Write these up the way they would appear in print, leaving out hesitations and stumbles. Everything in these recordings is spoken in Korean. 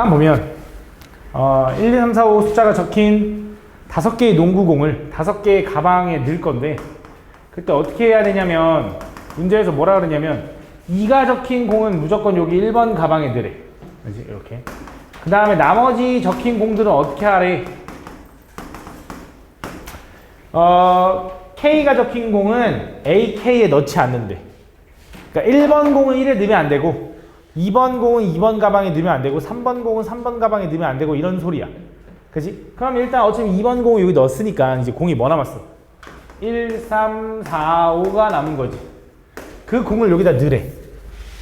가방 보면 1, 2, 3, 4, 5 숫자가 적힌 5개의 농구공을 5개의 가방에 넣을 건데 그때 어떻게 해야 되냐면 문제에서 뭐라 그러냐면 2가 적힌 공은 무조건 여기 1번 가방에 넣으래. 그렇지? 이렇게. 그 다음에 나머지 적힌 공들은 어떻게 하래? K가 적힌 공은 AK에 넣지 않는데. 그러니까 1번 공은 1에 넣으면 안 되고 2번 공은 2번 가방에 넣으면 안 되고 3번 공은 3번 가방에 넣으면 안 되고 이런 소리야. 그치? 그럼 일단 어차피 2번 공을 여기 넣었으니까 이제 공이 뭐 남았어? 1, 3, 4, 5가 남은 거지. 그 공을 여기다 넣으래.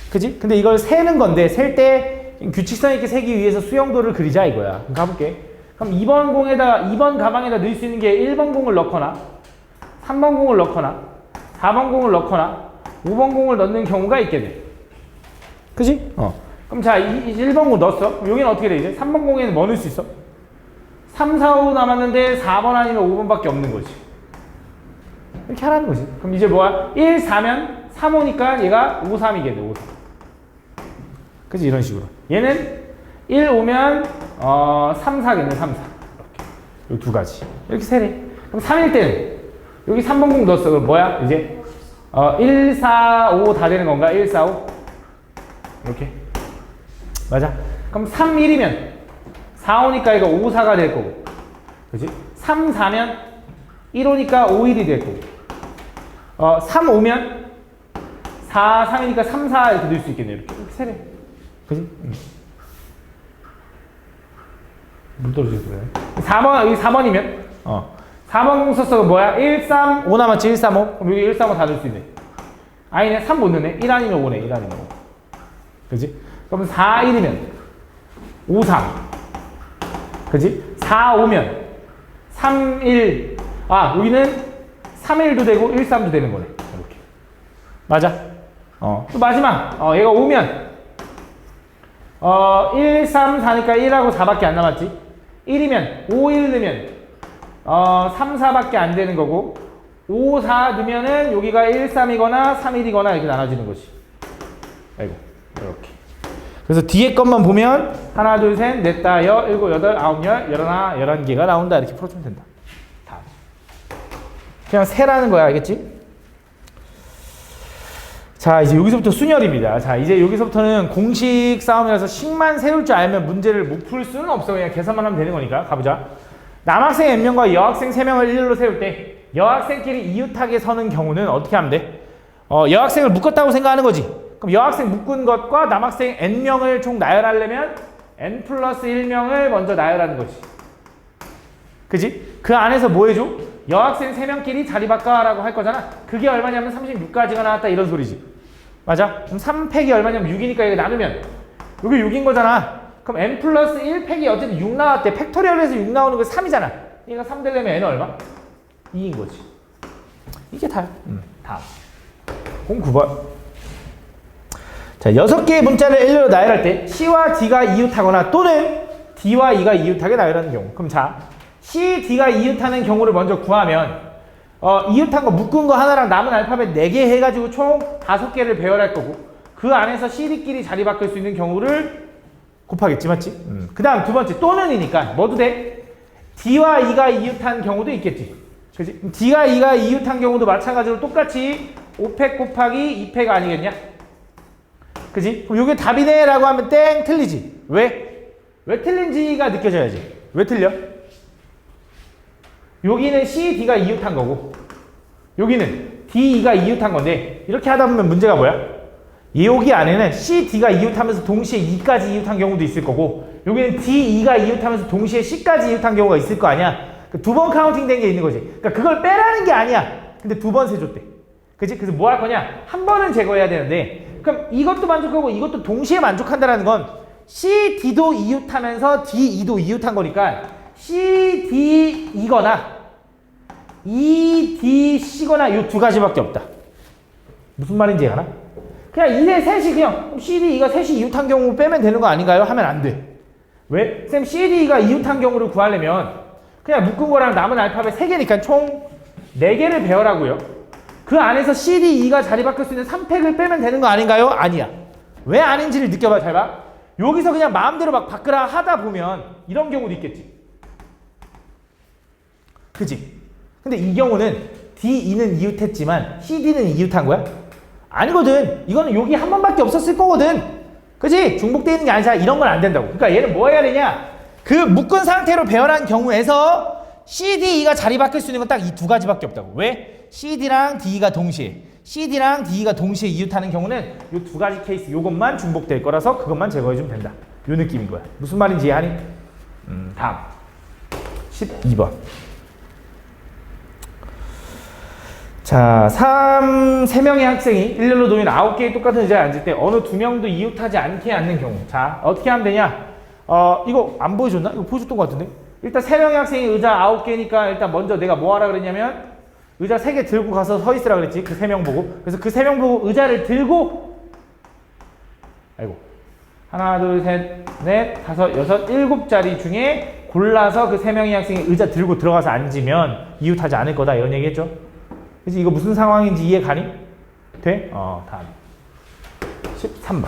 그치? 근데 이걸 세는 건데 셀 때 규칙성 있게 세기 위해서 수영도를 그리자 이거야. 그럼 가볼게. 그럼 2번 공에다 2번 가방에다 넣을 수 있는 게 1번 공을 넣거나 3번 공을 넣거나 4번 공을 넣거나 5번 공을 넣는 경우가 있게 돼. 그치? 그럼 자, 1번 공 넣었어. 그럼 여기는 어떻게 돼 이제? 3번 공에는 뭐 넣을 수 있어? 3, 4, 5 남았는데 4번 아니면 5번밖에 없는 거지. 이렇게 하라는 거지. 그럼 이제 뭐야? 1, 4면 3, 5니까 얘가 5, 3이겠네. 5, 3. 그치? 이런 식으로. 얘는 1, 5면 3, 4겠네. 3, 4. 이렇게. 이 두 가지. 이렇게 세래. 그럼 3일 때는 여기 3번 공 넣었어. 그럼 뭐야? 이제 1, 4, 5 다 되는 건가? 1, 4, 5. 이렇게. 맞아. 그럼 3, 1이면 4, 5니까 이거 5, 4가 될 거고. 그치? 3, 4면 1, 5니까 5, 1이 될 거고. 3, 5면 4, 3이니까 3, 4 이렇게 넣을 수 있겠네요. 이렇게 세래. 그치? 물 떨어지고 그래. 4번, 여기 4번이면 4번 공 썼어. 뭐야? 1, 3, 5 남았지? 1, 3, 5. 그럼 여기 1, 3, 5 다 넣을 수 있네. 아니네. 3 못 넣네. 1 아니면 5네. 1 아니면 5. 그치? 그럼 4, 1이면 5, 3. 그치? 4, 5면 3, 1. 아, 여기는 3, 1도 되고 1, 3도 되는 거네. 이렇게. 맞아. 또 마지막. 얘가 5면 1, 3, 4니까 1하고 4밖에 안 남았지? 1이면 5, 1 넣으면 3, 4밖에 안 되는 거고 5, 4 넣으면은 여기가 1, 3이거나 3, 1이거나 이렇게 나눠지는 거지. 아이고 이렇게. 그래서 뒤에 것만 보면 하나, 둘, 셋, 넷, 다, 여, 일곱, 여덟, 아홉, 열, 열하나, 11개가 나온다. 이렇게 풀어주면 된다. 다. 그냥 세라는 거야. 알겠지? 자, 이제 여기서부터 순열입니다. 자, 이제 여기서부터는 공식 싸움이라서 식만 세울 줄 알면 문제를 못 풀 수는 없어. 그냥 계산만 하면 되는 거니까. 가보자. 남학생 n명과 여학생 3명을 일렬로 세울 때 여학생끼리 이웃하게 서는 경우는 어떻게 하면 돼? 여학생을 묶었다고 생각하는 거지. 그럼 여학생 묶은 것과 남학생 n명을 총 나열하려면 n 플러스 1명을 먼저 나열하는 거지. 그지? 그 안에서 뭐 해줘? 여학생 3명끼리 자리 바꿔라고 할 거잖아. 그게 얼마냐면 36가지가 나왔다 이런 소리지. 맞아? 그럼 3 팩이 얼마냐면 6이니까 이거 나누면 여기 6인 거잖아. 그럼 n 플러스 1 팩이 어쨌든 6 나왔대. 팩토리얼에서 6 나오는 거 3이잖아. 얘가 3 되려면 n은 얼마? 2인 거지. 이게 다야. 다. 09번. 자, 6개의 문자를 일렬로 나열할 때 C와 D가 이웃하거나 또는 D와 E가 이웃하게 나열하는 경우. 그럼 자, C, D가 이웃하는 경우를 먼저 구하면 이웃한 거 묶은 거 하나랑 남은 알파벳 4개 해가지고 총 5개를 배열할 거고 그 안에서 C, D끼리 자리 바꿀 수 있는 경우를 곱하겠지, 맞지? 그 다음 두 번째 또는이니까 뭐도 돼? D와 E가 이웃한 경우도 있겠지. 그치? D가 E가 이웃한 경우도 마찬가지로 똑같이 5팩 곱하기 2팩 아니겠냐? 그치? 그럼 이게 답이네 라고 하면 땡 틀리지. 왜? 왜 틀린지가 느껴져야지. 왜 틀려? 여기는 C, D가 이웃한 거고 여기는 D, E가 이웃한 건데 이렇게 하다 보면 문제가 뭐야? 여기 안에는 C, D가 이웃하면서 동시에 E까지 이웃한 경우도 있을 거고 여기는 D, E가 이웃하면서 동시에 C까지 이웃한 경우가 있을 거 아니야. 두 번 카운팅 된 게 있는 거지. 그러니까 그걸 빼라는 게 아니야. 근데 2번 세줬대. 그치? 그래서 뭐 할 거냐? 한 번은 제거해야 되는데 그럼 이것도 만족하고 이것도 동시에 만족한다는 건 C, D도 이웃하면서 D, E도 이웃한 거니까 C, D, E거나 E, D, C거나 이 두 가지밖에 없다. 무슨 말인지 알아? 그냥 이네 셋이 그냥 C, D, E가 셋이 이웃한 경우 빼면 되는 거 아닌가요? 하면 안 돼. 왜? 쌤 C, D, E가 이웃한 경우를 구하려면 그냥 묶은 거랑 남은 알파벳 3개니까 총 4개를 배열하고요. 그 안에서 C, D, E가 자리 바꿀 수 있는 3팩을 빼면 되는 거 아닌가요? 아니야. 왜 아닌지를 느껴봐. 잘 봐. 여기서 그냥 마음대로 막 바꾸라 하다 보면 이런 경우도 있겠지. 그지? 근데 이 경우는 DE는 이웃했지만 CD는 이웃한 거야? 아니거든. 이거는 여기 한 번밖에 없었을 거거든. 그지? 중복되어 있는 게 아니잖아. 이런 건 안 된다고. 그러니까 얘는 뭐 해야 되냐? 그 묶은 상태로 배열한 경우에서 CDE가 자리 바뀔 수 있는 건 딱 이 두 가지밖에 없다고. 왜? CD랑 DE가 동시에 이웃하는 경우는 이 두 가지 케이스 요것만 중복될 거라서 그것만 제거해주면 된다. 요 느낌인 거야. 무슨 말인지 이해하니? 다음 12번. 자, 3명의 학생이 일렬로 놓인 9개의 똑같은 의자에 앉을 때 어느 2명도 이웃하지 않게 앉는 경우. 자, 어떻게 하면 되냐? 이거 안 보여줬나? 이거 보여줬던 것 같은데? 일단 3명의 학생이 의자 9개니까 일단 먼저 내가 뭐 하라 그랬냐면 의자 3개 들고 가서 서 있으라 그랬지. 그 3명 보고. 그래서 그 3명 보고 의자를 들고 하나, 둘, 셋, 넷, 다섯, 여섯, 7자리 중에 골라서 그 3명의 학생이 의자 들고 들어가서 앉으면 이웃하지 않을 거다. 이런 얘기 했죠? 그래서 이거 무슨 상황인지 이해 가니? 돼? 다음 13번.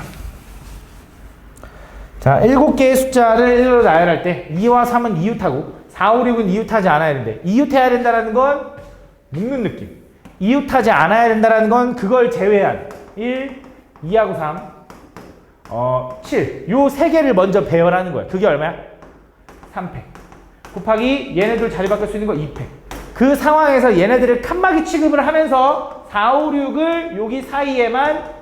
자, 7개의 숫자를 1로 나열할 때 2와 3은 이웃하고 4, 5, 6은 이웃하지 않아야 된대. 이웃해야 된다는 건 묶는 느낌. 이웃하지 않아야 된다는 건 그걸 제외한 1, 2하고 3, 7. 요 3개를 먼저 배열하는 거야. 그게 얼마야? 3팩. 곱하기 얘네들 자리 바꿀 수 있는 거 2팩. 그 상황에서 얘네들을 칸막이 취급을 하면서 4, 5, 6을 여기 사이에만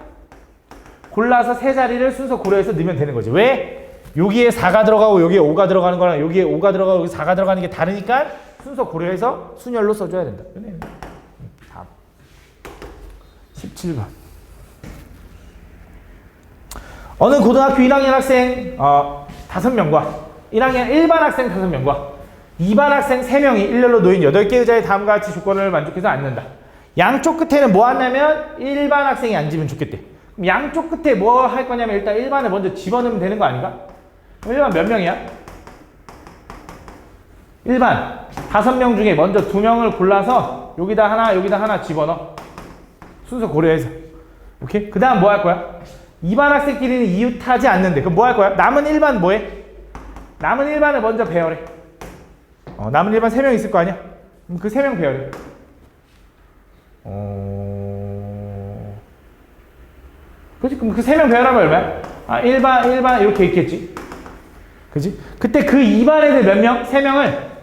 골라서 3자리를 순서 고려해서 넣으면 되는 거지. 왜? 여기에 4가 들어가고 여기에 5가 들어가는 거랑 여기에 5가 들어가고 여기 4가 들어가는 게 다르니까 순서 고려해서 순열로 써줘야 된다. 다음 17번. 어느 고등학교 1학년 학생 5명과 1학년 일반 학생 5명과 2반 학생 3명이 일렬로 놓인 8개 의자의 다음과 같이 조건을 만족해서 앉는다. 양쪽 끝에는 뭐 하냐면 일반 학생이 앉으면 좋겠대. 그럼 양쪽 끝에 뭐 할 거냐면 일단 1반을 먼저 집어넣으면 되는 거 아닌가? 그럼 1반 몇 명이야? 1반 5명 중에 먼저 2명을 골라서 여기다 하나 집어넣어. 순서 고려해서. 오케이? 그 다음 뭐 할 거야? 2반 학생끼리는 이웃하지 않는데 그럼 뭐 할 거야? 남은 1반 뭐해? 남은 1반을 먼저 배열해. 남은 1반 3명 있을 거 아니야? 그럼 그 3명 배열해. 그치? 그럼 그 3명 배열하면 얼마야? 1반 이렇게 있겠지? 그치? 그때 그 2반 애들 몇 명? 3명을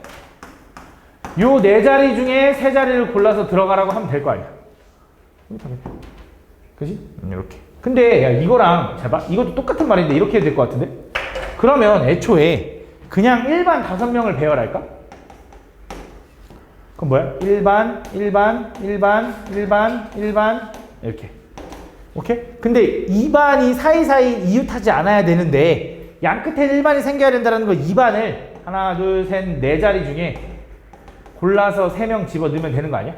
요 4자리 중에 3자리를 골라서 들어가라고 하면 될 거 아니야? 그치? 이렇게. 근데 야 이거랑 잘 봐. 이것도 똑같은 말인데 이렇게 해도 될 것 같은데? 그러면 애초에 그냥 1반 5명을 배열할까? 그럼 뭐야? 1반 이렇게. 오케이? 근데 2반이 사이사이 이웃하지 않아야 되는데 양 끝에 1반이 생겨야 된다는 거 2반을 하나, 둘, 셋, 4자리 중에 골라서 3명 집어넣으면 되는 거 아니야?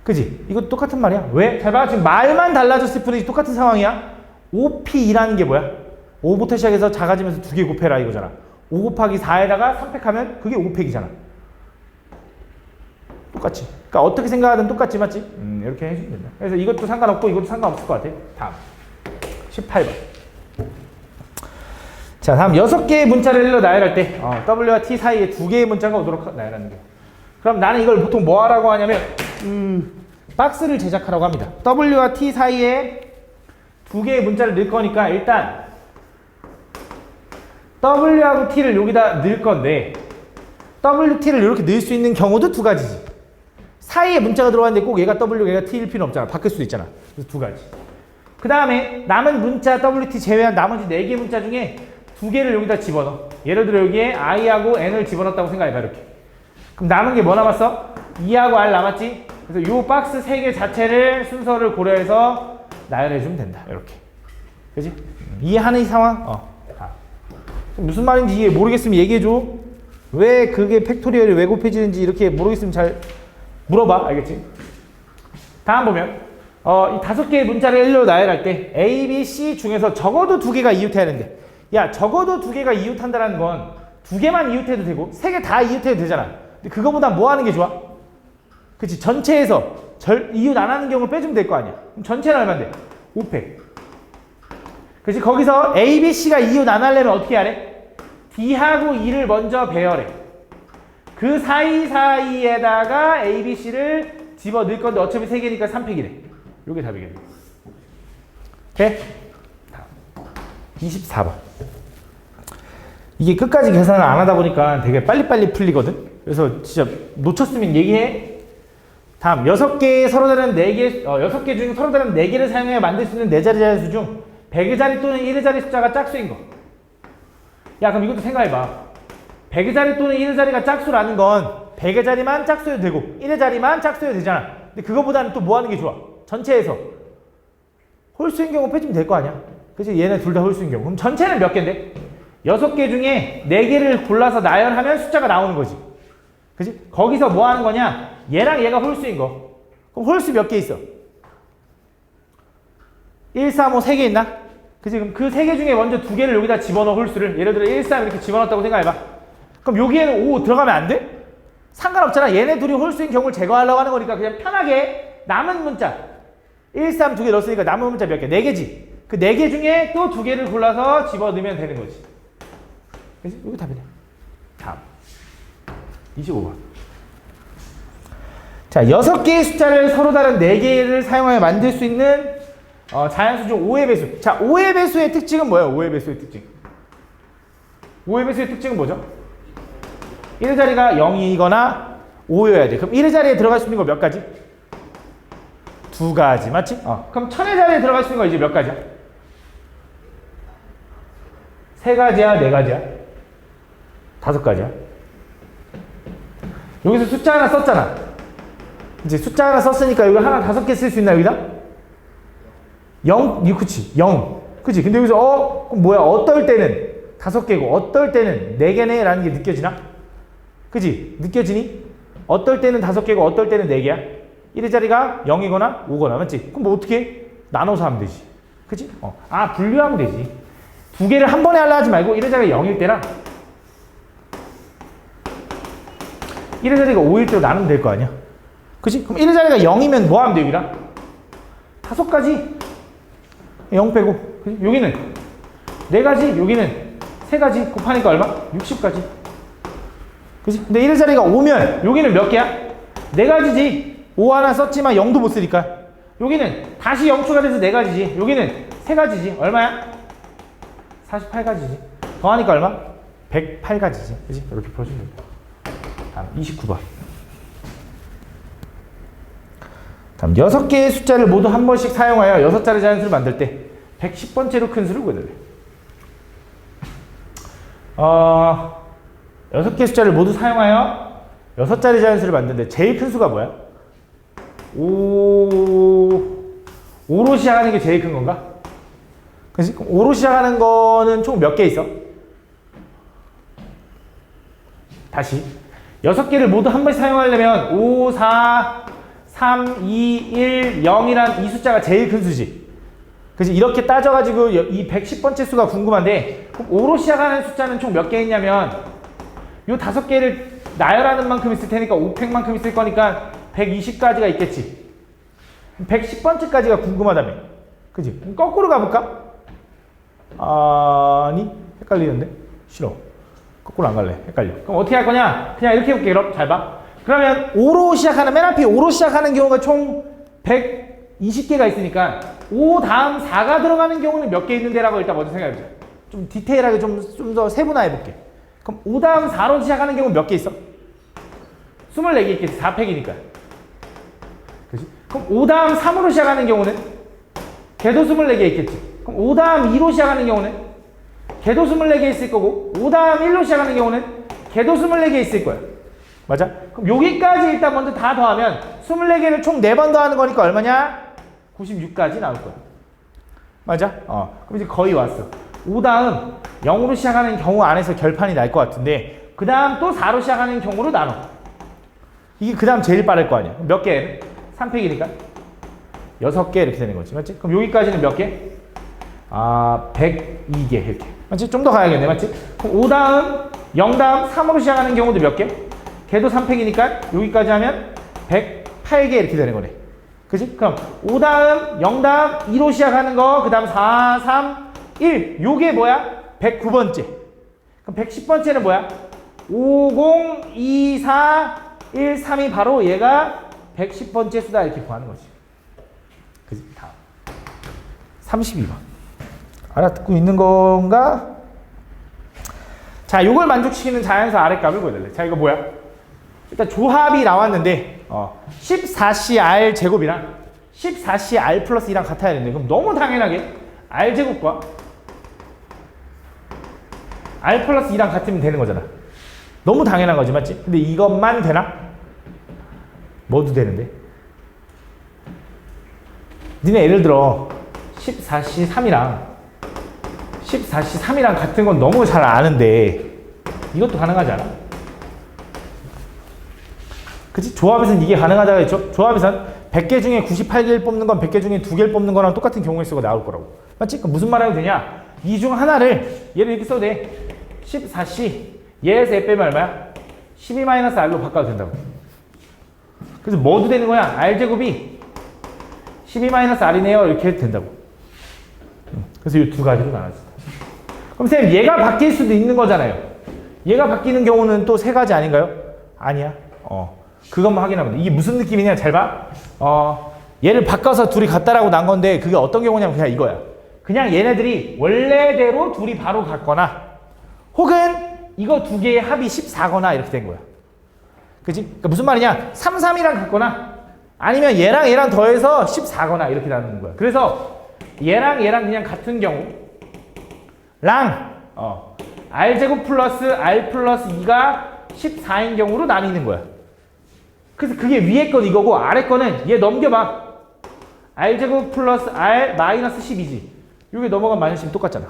그지? 이거 똑같은 말이야. 왜? 잘 봐. 지금 말만 달라졌을 뿐이지 똑같은 상황이야. 5P2라는 게 뭐야? 5부터 시작해서 작아지면서 2개 곱해라 이거잖아. 5 곱하기 4에다가 3팩하면 그게 5팩이잖아. 똑같지. 그러니까 어떻게 생각하든 똑같지, 맞지? 이렇게 해주면 된다. 그래서 이것도 상관없고 이것도 상관없을 것 같아. 다음 18번. 자, 다음 6개의 문자를 일로 나열할 때 W와 T 사이에 2개의 문자가 오도록 나열하는 거야. 그럼 나는 이걸 보통 뭐 하라고 하냐면 박스를 제작하라고 합니다. W와 T 사이에 2개의 문자를 넣을 거니까 일단 W하고 T를 여기다 넣을 건데 WT를 이렇게 넣을 수 있는 경우도 2가지지. 사이에 문자가 들어갔는데 꼭 얘가 W, 얘가 T일 필요는 없잖아. 바뀔 수도 있잖아. 그래서 2가지. 그 다음에 남은 문자 WT 제외한 나머지 4개 문자 중에 2개를 여기다 집어넣어. 예를 들어 여기에 I하고 N을 집어넣었다고 생각해봐. 이렇게. 그럼 남은 게 뭐 남았어? E하고 R 남았지? 그래서 요 박스 3개 자체를 순서를 고려해서 나열해주면 된다. 이렇게. 그치? 이해하는 이 상황? 무슨 말인지 이해 모르겠으면 얘기해줘. 왜 그게 팩토리얼이 왜 곱해지는지 이렇게 모르겠으면 잘 물어봐. 알겠지? 다음 보면 이 5개의 문자를 일로 나열할 때 A, B, C 중에서 적어도 2개가 이웃해야 되는데 야 적어도 2개가 이웃한다는 건 2개만 이웃해도 되고 3개 다 이웃해도 되잖아. 근데 그거보다 뭐 하는 게 좋아? 그치? 전체에서 이웃 안 하는 경우를 빼주면 될 거 아니야. 그럼 전체는 얼마인데? 5팩. 그치? 거기서 A, B, C가 2로 나눠려면 어떻게 하래? D하고 E를 먼저 배열해. 그 사이사이에다가 A, B, C를 집어 넣을 건데 어차피 3개니까 3팩이래. 요게 답이겠네. 돼? 24번. 이게 끝까지 계산을 안 하다 보니까 되게 빨리빨리 풀리거든? 그래서 진짜 놓쳤으면 얘기해. 다음, 6개의 서로 다른 4개, 6개 중 서로 다른 4개를 사용해 만들 수 있는 4자리 자연수 중 100의 자리 또는 1의 자리 숫자가 짝수인 거. 야, 그럼 이것도 생각해봐. 100의 자리 또는 1의 자리가 짝수라는 건 100의 자리만 짝수여도 되고 1의 자리만 짝수여도 되잖아. 근데 그거보다는 또 뭐 하는 게 좋아? 전체에서 홀수인 경우 빼주면 될 거 아니야? 그치? 얘네 둘 다 홀수인 경우. 그럼 전체는 몇 개인데? 6개 중에 4개를 골라서 나열하면 숫자가 나오는 거지. 그치? 거기서 뭐 하는 거냐? 얘랑 얘가 홀수인 거. 그럼 홀수 몇 개 있어? 1, 3, 5, 3개 있나? 그치? 그럼 그 3개 중에 먼저 2개를 여기다 집어넣어 홀수를. 예를 들어 1, 3 이렇게 집어넣었다고 생각해봐. 그럼 여기에는 5 들어가면 안 돼? 상관없잖아. 얘네 둘이 홀수인 경우를 제거하려고 하는 거니까 그냥 편하게 남은 문자 1, 3 2개 넣었으니까 남은 문자 몇 개? 4개지. 그 4개 중에 또 2개를 골라서 집어넣으면 되는 거지. 그치? 이거 답이네. 다음 25번. 자, 6개의 숫자를 서로 다른 4개를 사용하여 만들 수 있는 자연수 중 5의 배수. 자, 5의 배수의 특징은 뭐예요? 5의 배수의 특징. 5의 배수의 특징은 뭐죠? 1의 자리가 0이거나 5여야 돼. 그럼 1의 자리에 들어갈 수 있는 거 몇 가지? 2가지. 맞지? 그럼 1000의 자리에 들어갈 수 있는 거 이제 몇 가지야? 3가지야? 4가지야? 5가지야? 여기서 숫자 하나 썼잖아. 이제 숫자 하나 썼으니까 여기 하나 5개 쓸 수 있나 여기다? 0? 그치 0. 그치? 근데 여기서 그럼 뭐야? 어떨 때는 5개고 어떨 때는 4개네 라는 게 느껴지나? 그치? 느껴지니? 어떨 때는 5개고 어떨 때는 4개야? 1의 자리가 0이거나 5거나 맞지? 그럼 뭐 어떻게 해? 나눠서 하면 되지. 그치? 분류하면 되지. 2개를 한 번에 하려 하지 말고 1의 자리가 0일 때랑 1의 자리가 5일 때로 나누면 될 거 아니야? 그치? 그럼 1의 자리가 0이면 뭐 하면 돼, 여기랑? 5가지. 0 빼고. 그치? 여기는 4가지, 여기는 3가지 곱하니까 얼마? 60가지. 그치? 근데 1의 자리가 5면 여기는 몇 개야? 4가지지. 5 하나 썼지만 0도 못 쓰니까. 여기는 다시 0 추가돼서 4가지지. 여기는 3가지지. 얼마야? 48가지지. 더하니까 얼마? 108가지지. 그치? 이렇게 풀어주면 됩니다. 다음 29번. 다음 6개의 숫자를 모두 한 번씩 사용하여 6자리 자연수를 만들 때 110번째로 큰 수를 구해달래. 6개의 숫자를 모두 사용하여 6자리 자연수를 만드는데 제일 큰 수가 뭐야? 5로 시작하는 게 제일 큰 건가? 그치? 5로 시작하는 거는 총 몇 개 있어? 다시 6개를 모두 한 번씩 사용하려면 5, 4, 3, 2, 1, 0이란 이 숫자가 제일 큰 수지. 그치? 이렇게 따져가지고 이 110번째 수가 궁금한데 그럼 5로 시작하는 숫자는 총 몇 개 있냐면 요 5개를 나열하는 만큼 있을 테니까 5팩만큼 있을 거니까 120가지가 있겠지. 110번째까지가 궁금하다며. 그치? 그럼 거꾸로 가볼까? 아니 헷갈리는데? 싫어. 거꾸로 안 갈래. 헷갈려. 그럼 어떻게 할 거냐? 그냥 이렇게 해볼게. 그럼 잘 봐. 그러면 5로 시작하는 맨 앞에 5로 시작하는 경우가 총 120개가 있으니까 5 다음 4가 들어가는 경우는 몇 개 있는데 라고 일단 먼저 생각해보자. 좀 디테일하게 좀 더 세분화해볼게. 그럼 5 다음 4로 시작하는 경우는 몇 개 있어? 24개 있겠지. 4팩이니까. 그치? 그럼 5 다음 3으로 시작하는 경우는 걔도 24개 있겠지. 그럼 5 다음 2로 시작하는 경우는 걔도 24개 있을 거고 5 다음 1로 시작하는 경우는 걔도 24개 있을 거야. 맞아? 그럼 여기까지 일단 먼저 다 더하면 24개를 총 4번 더하는 거니까 얼마냐? 96까지 나올 거야. 맞아? 그럼 이제 거의 왔어. 5 다음 0으로 시작하는 경우 안에서 결판이 날 것 같은데 그 다음 또 4로 시작하는 경우로 나눠. 이게 그 다음 제일 빠를 거 아니야. 몇 개? 3팩이니까 6개 이렇게 되는 거지. 맞지? 그럼 여기까지는 몇 개? 102개 이렇게. 맞지? 좀 더 가야겠네. 맞지? 그럼 5 다음 0 다음 3으로 시작하는 경우도 몇 개? 걔도 3팩이니까 여기까지 하면 108개 이렇게 되는 거네. 그치? 그럼 5 다음 0 다음 2로 시작하는 거 그 다음 4, 3, 1. 요게 뭐야? 109번째. 그럼 110번째는 뭐야? 50, 2, 4, 1, 3이 바로 얘가 110번째 수다 이렇게 구하는 거지. 그지? 다음. 32번. 알아듣고 있는 건가? 자, 요걸 만족시키는 자연수 아랫값을 보여달래. 자, 이거 뭐야? 일단 조합이 나왔는데 14CR 제곱이랑 14CR 플러스 2랑 같아야 되는데 그럼 너무 당연하게 R 제곱과 R 플러스 2랑 같으면 되는 거잖아. 너무 당연한 거지, 맞지? 근데 이것만 되나? 뭐도 되는데. 니네 예를 들어 14C3이랑 14C3이랑 같은 건 너무 잘 아는데 이것도 가능하지 않아? 그치? 조합에서는 이게 가능하다고 했죠? 조합에서는 100개 중에 98개를 뽑는 건 100개 중에 2개를 뽑는 거랑 똑같은 경우의 수가 나올 거라고. 맞지? 그럼 무슨 말 하면 되냐? 이 중 하나를 얘를 이렇게 써도 돼. 14C 얘에서 얘 빼면 얼마야? 12-R로 바꿔도 된다고. 그래서 뭐도 되는 거야? R제곱이 12-R이네요 이렇게 해도 된다고. 그래서 이 두 가지로 나눠져. 그럼 쌤 얘가 바뀔 수도 있는 거잖아요. 얘가 바뀌는 경우는 또 세 가지 아닌가요? 아니야. 그것만 확인하면 돼. 이게 무슨 느낌이냐? 잘 봐. 얘를 바꿔서 둘이 같다라고 난 건데 그게 어떤 경우냐면 그냥 이거야. 그냥 얘네들이 원래대로 둘이 바로 같거나 혹은 이거 두 개의 합이 14거나 이렇게 된 거야. 그치? 그러니까 무슨 말이냐? 3, 3이랑 같거나 아니면 얘랑 얘랑 더해서 14거나 이렇게 나누는 거야. 그래서 얘랑 얘랑 그냥 같은 경우랑 R제곱 플러스 R 플러스 2가 14인 경우로 나뉘는 거야. 그래서 그게 위에 건 이거고 아래 거는 얘 넘겨봐. R제곱 플러스 R 마이너스 10이지. 요게 넘어가면 마이너스 10이 똑같잖아.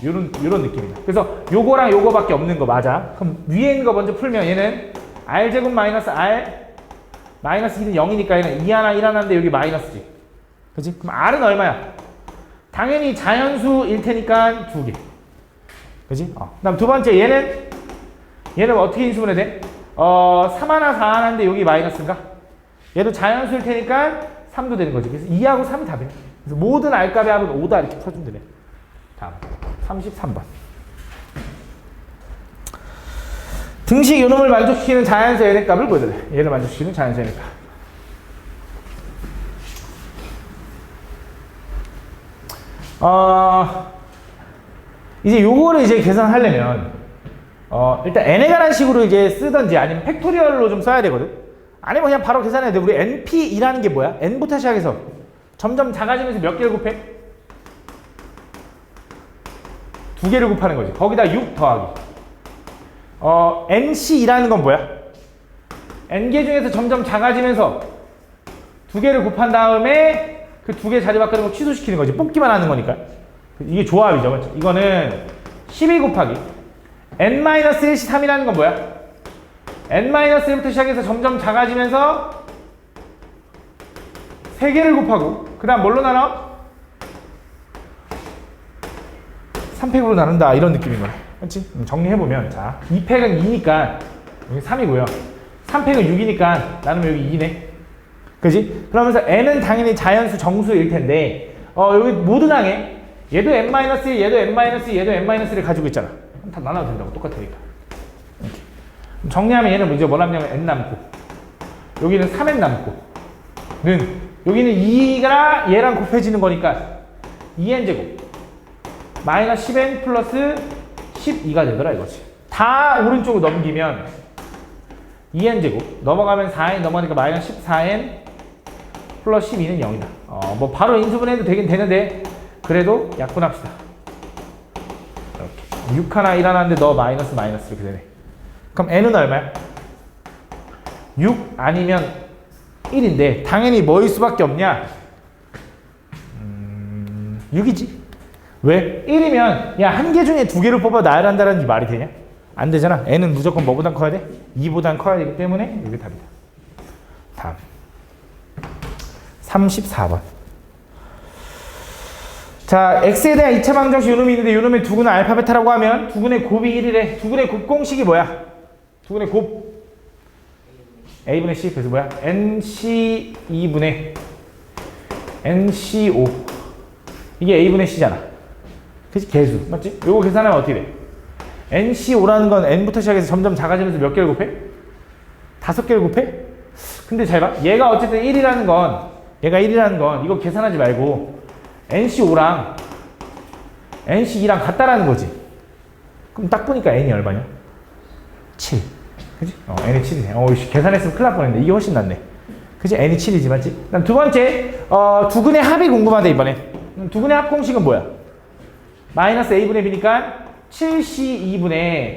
요런 느낌이다. 그래서 요거랑 요거밖에 없는 거 맞아. 그럼 위에 있는 거 먼저 풀면 얘는 R제곱 마이너스 R 마이너스 2는 0이니까 얘는 2 하나 1 하나인데 여기 마이너스지. 그치? 그럼 R은 얼마야? 당연히 자연수일 테니까 2개. 그치? 그 다음 두 번째 얘는 어떻게 인수분해 돼? 3 하나 4 하나인데 여기 마이너스인가? 얘도 자연수일 테니까 3도 되는 거지. 그래서 2하고 3이 답이야. 그래서 모든 R값의 합은 5다 이렇게 풀어주면 되네. 다음 33번. 등식 요놈을 만족시키는 자연수 n의 값을 보여달래. 얘를 만족시키는 자연수 n의 값. 이제 요거를 이제 계산하려면 일단 n에 관한 식으로 이제 쓰던지 아니면 팩토리얼로 좀 써야 되거든. 아니면 그냥 바로 계산해야 돼. 우리 np이라는 게 뭐야? n부터 시작해서 점점 작아지면서 몇 개를 곱해? 2개를 곱하는 거지. 거기다 6 더하기. nc이라는 건 뭐야? n개 중에서 점점 작아지면서 2개를 곱한 다음에 그 2개 자리 바꾸는 거 취소시키는 거지. 뽑기만 하는 거니까. 이게 조합이죠. 맞죠? 이거는 12 곱하기 n-1c3이라는 건 뭐야? n-1부터 시작해서 점점 작아지면서 3개를 곱하고 그 다음 뭘로 나눠? 3팩으로 나눈다 이런 느낌인 거야. 그렇지? 정리해보면 자 2팩은 2니까 여기 3이고요 3팩은 6이니까 나누면 여기 2네. 그지? 그러면서 n은 당연히 자연수 정수일 텐데 여기 모든 항에 얘도 n-1, 얘도 n-2, 얘도 n-1를 가지고 있잖아. 다 나눠도 된다고. 똑같으니까. 이렇게. 정리하면 얘는 이제 뭐 남냐면 n 남고 여기는 3n 남고 여기는 2가 얘랑 곱해지는 거니까 2n제곱 마이너스 10n 플러스 12가 되더라 이거지. 다 오른쪽으로 넘기면 2n제곱 넘어가면 4n 넘어가니까 마이너스 14n 플러스 12는 0이다. 뭐 바로 인수분해도 되긴 되는데 그래도 약분합시다. 이렇게 6 하나 1 하나인데 너 마이너스 이렇게 되네. 그럼 n은 얼마야? 6 아니면 1인데 당연히 뭐일 수밖에 없냐? 6이지. 왜? 1이면 야 한 개 중에 2개를 뽑아 나야 한다는 말이 되냐? 안 되잖아. n은 무조건 뭐보단 커야 돼? 2보단 커야 되기 때문에 이게 답이다. 다음 34번. 자, x에 대한 2차 방정식 요놈이 있는데 요놈의 두근은 알파 베타라고 하면 두근의 곱이 1이래. 두근의 곱 공식이 뭐야? 두근의 곱 a분의 c. 그래서 뭐야? nc 2분의 nc5 이게 a분의 c잖아. 그치? 개수. 맞지? 요거 계산하면 어떻게 돼? NC5라는 건 N부터 시작해서 점점 작아지면서 몇 개를 곱해? 5개를 곱해? 근데 잘 봐. 얘가 어쨌든 1이라는 건, 이거 계산하지 말고 NC5랑 NC2랑 같다라는 거지. 그럼 딱 보니까 N이 얼마냐? 7. 그치? N이 7이네. 계산했으면 큰일 날 뻔했는데 이게 훨씬 낫네. 그치? N이 7이지, 맞지? 그다음 두 번째, 두근의 합이 궁금하다, 이번에. 두근의 합 공식은 뭐야? 마이너스 A분의 B니까 7C2분의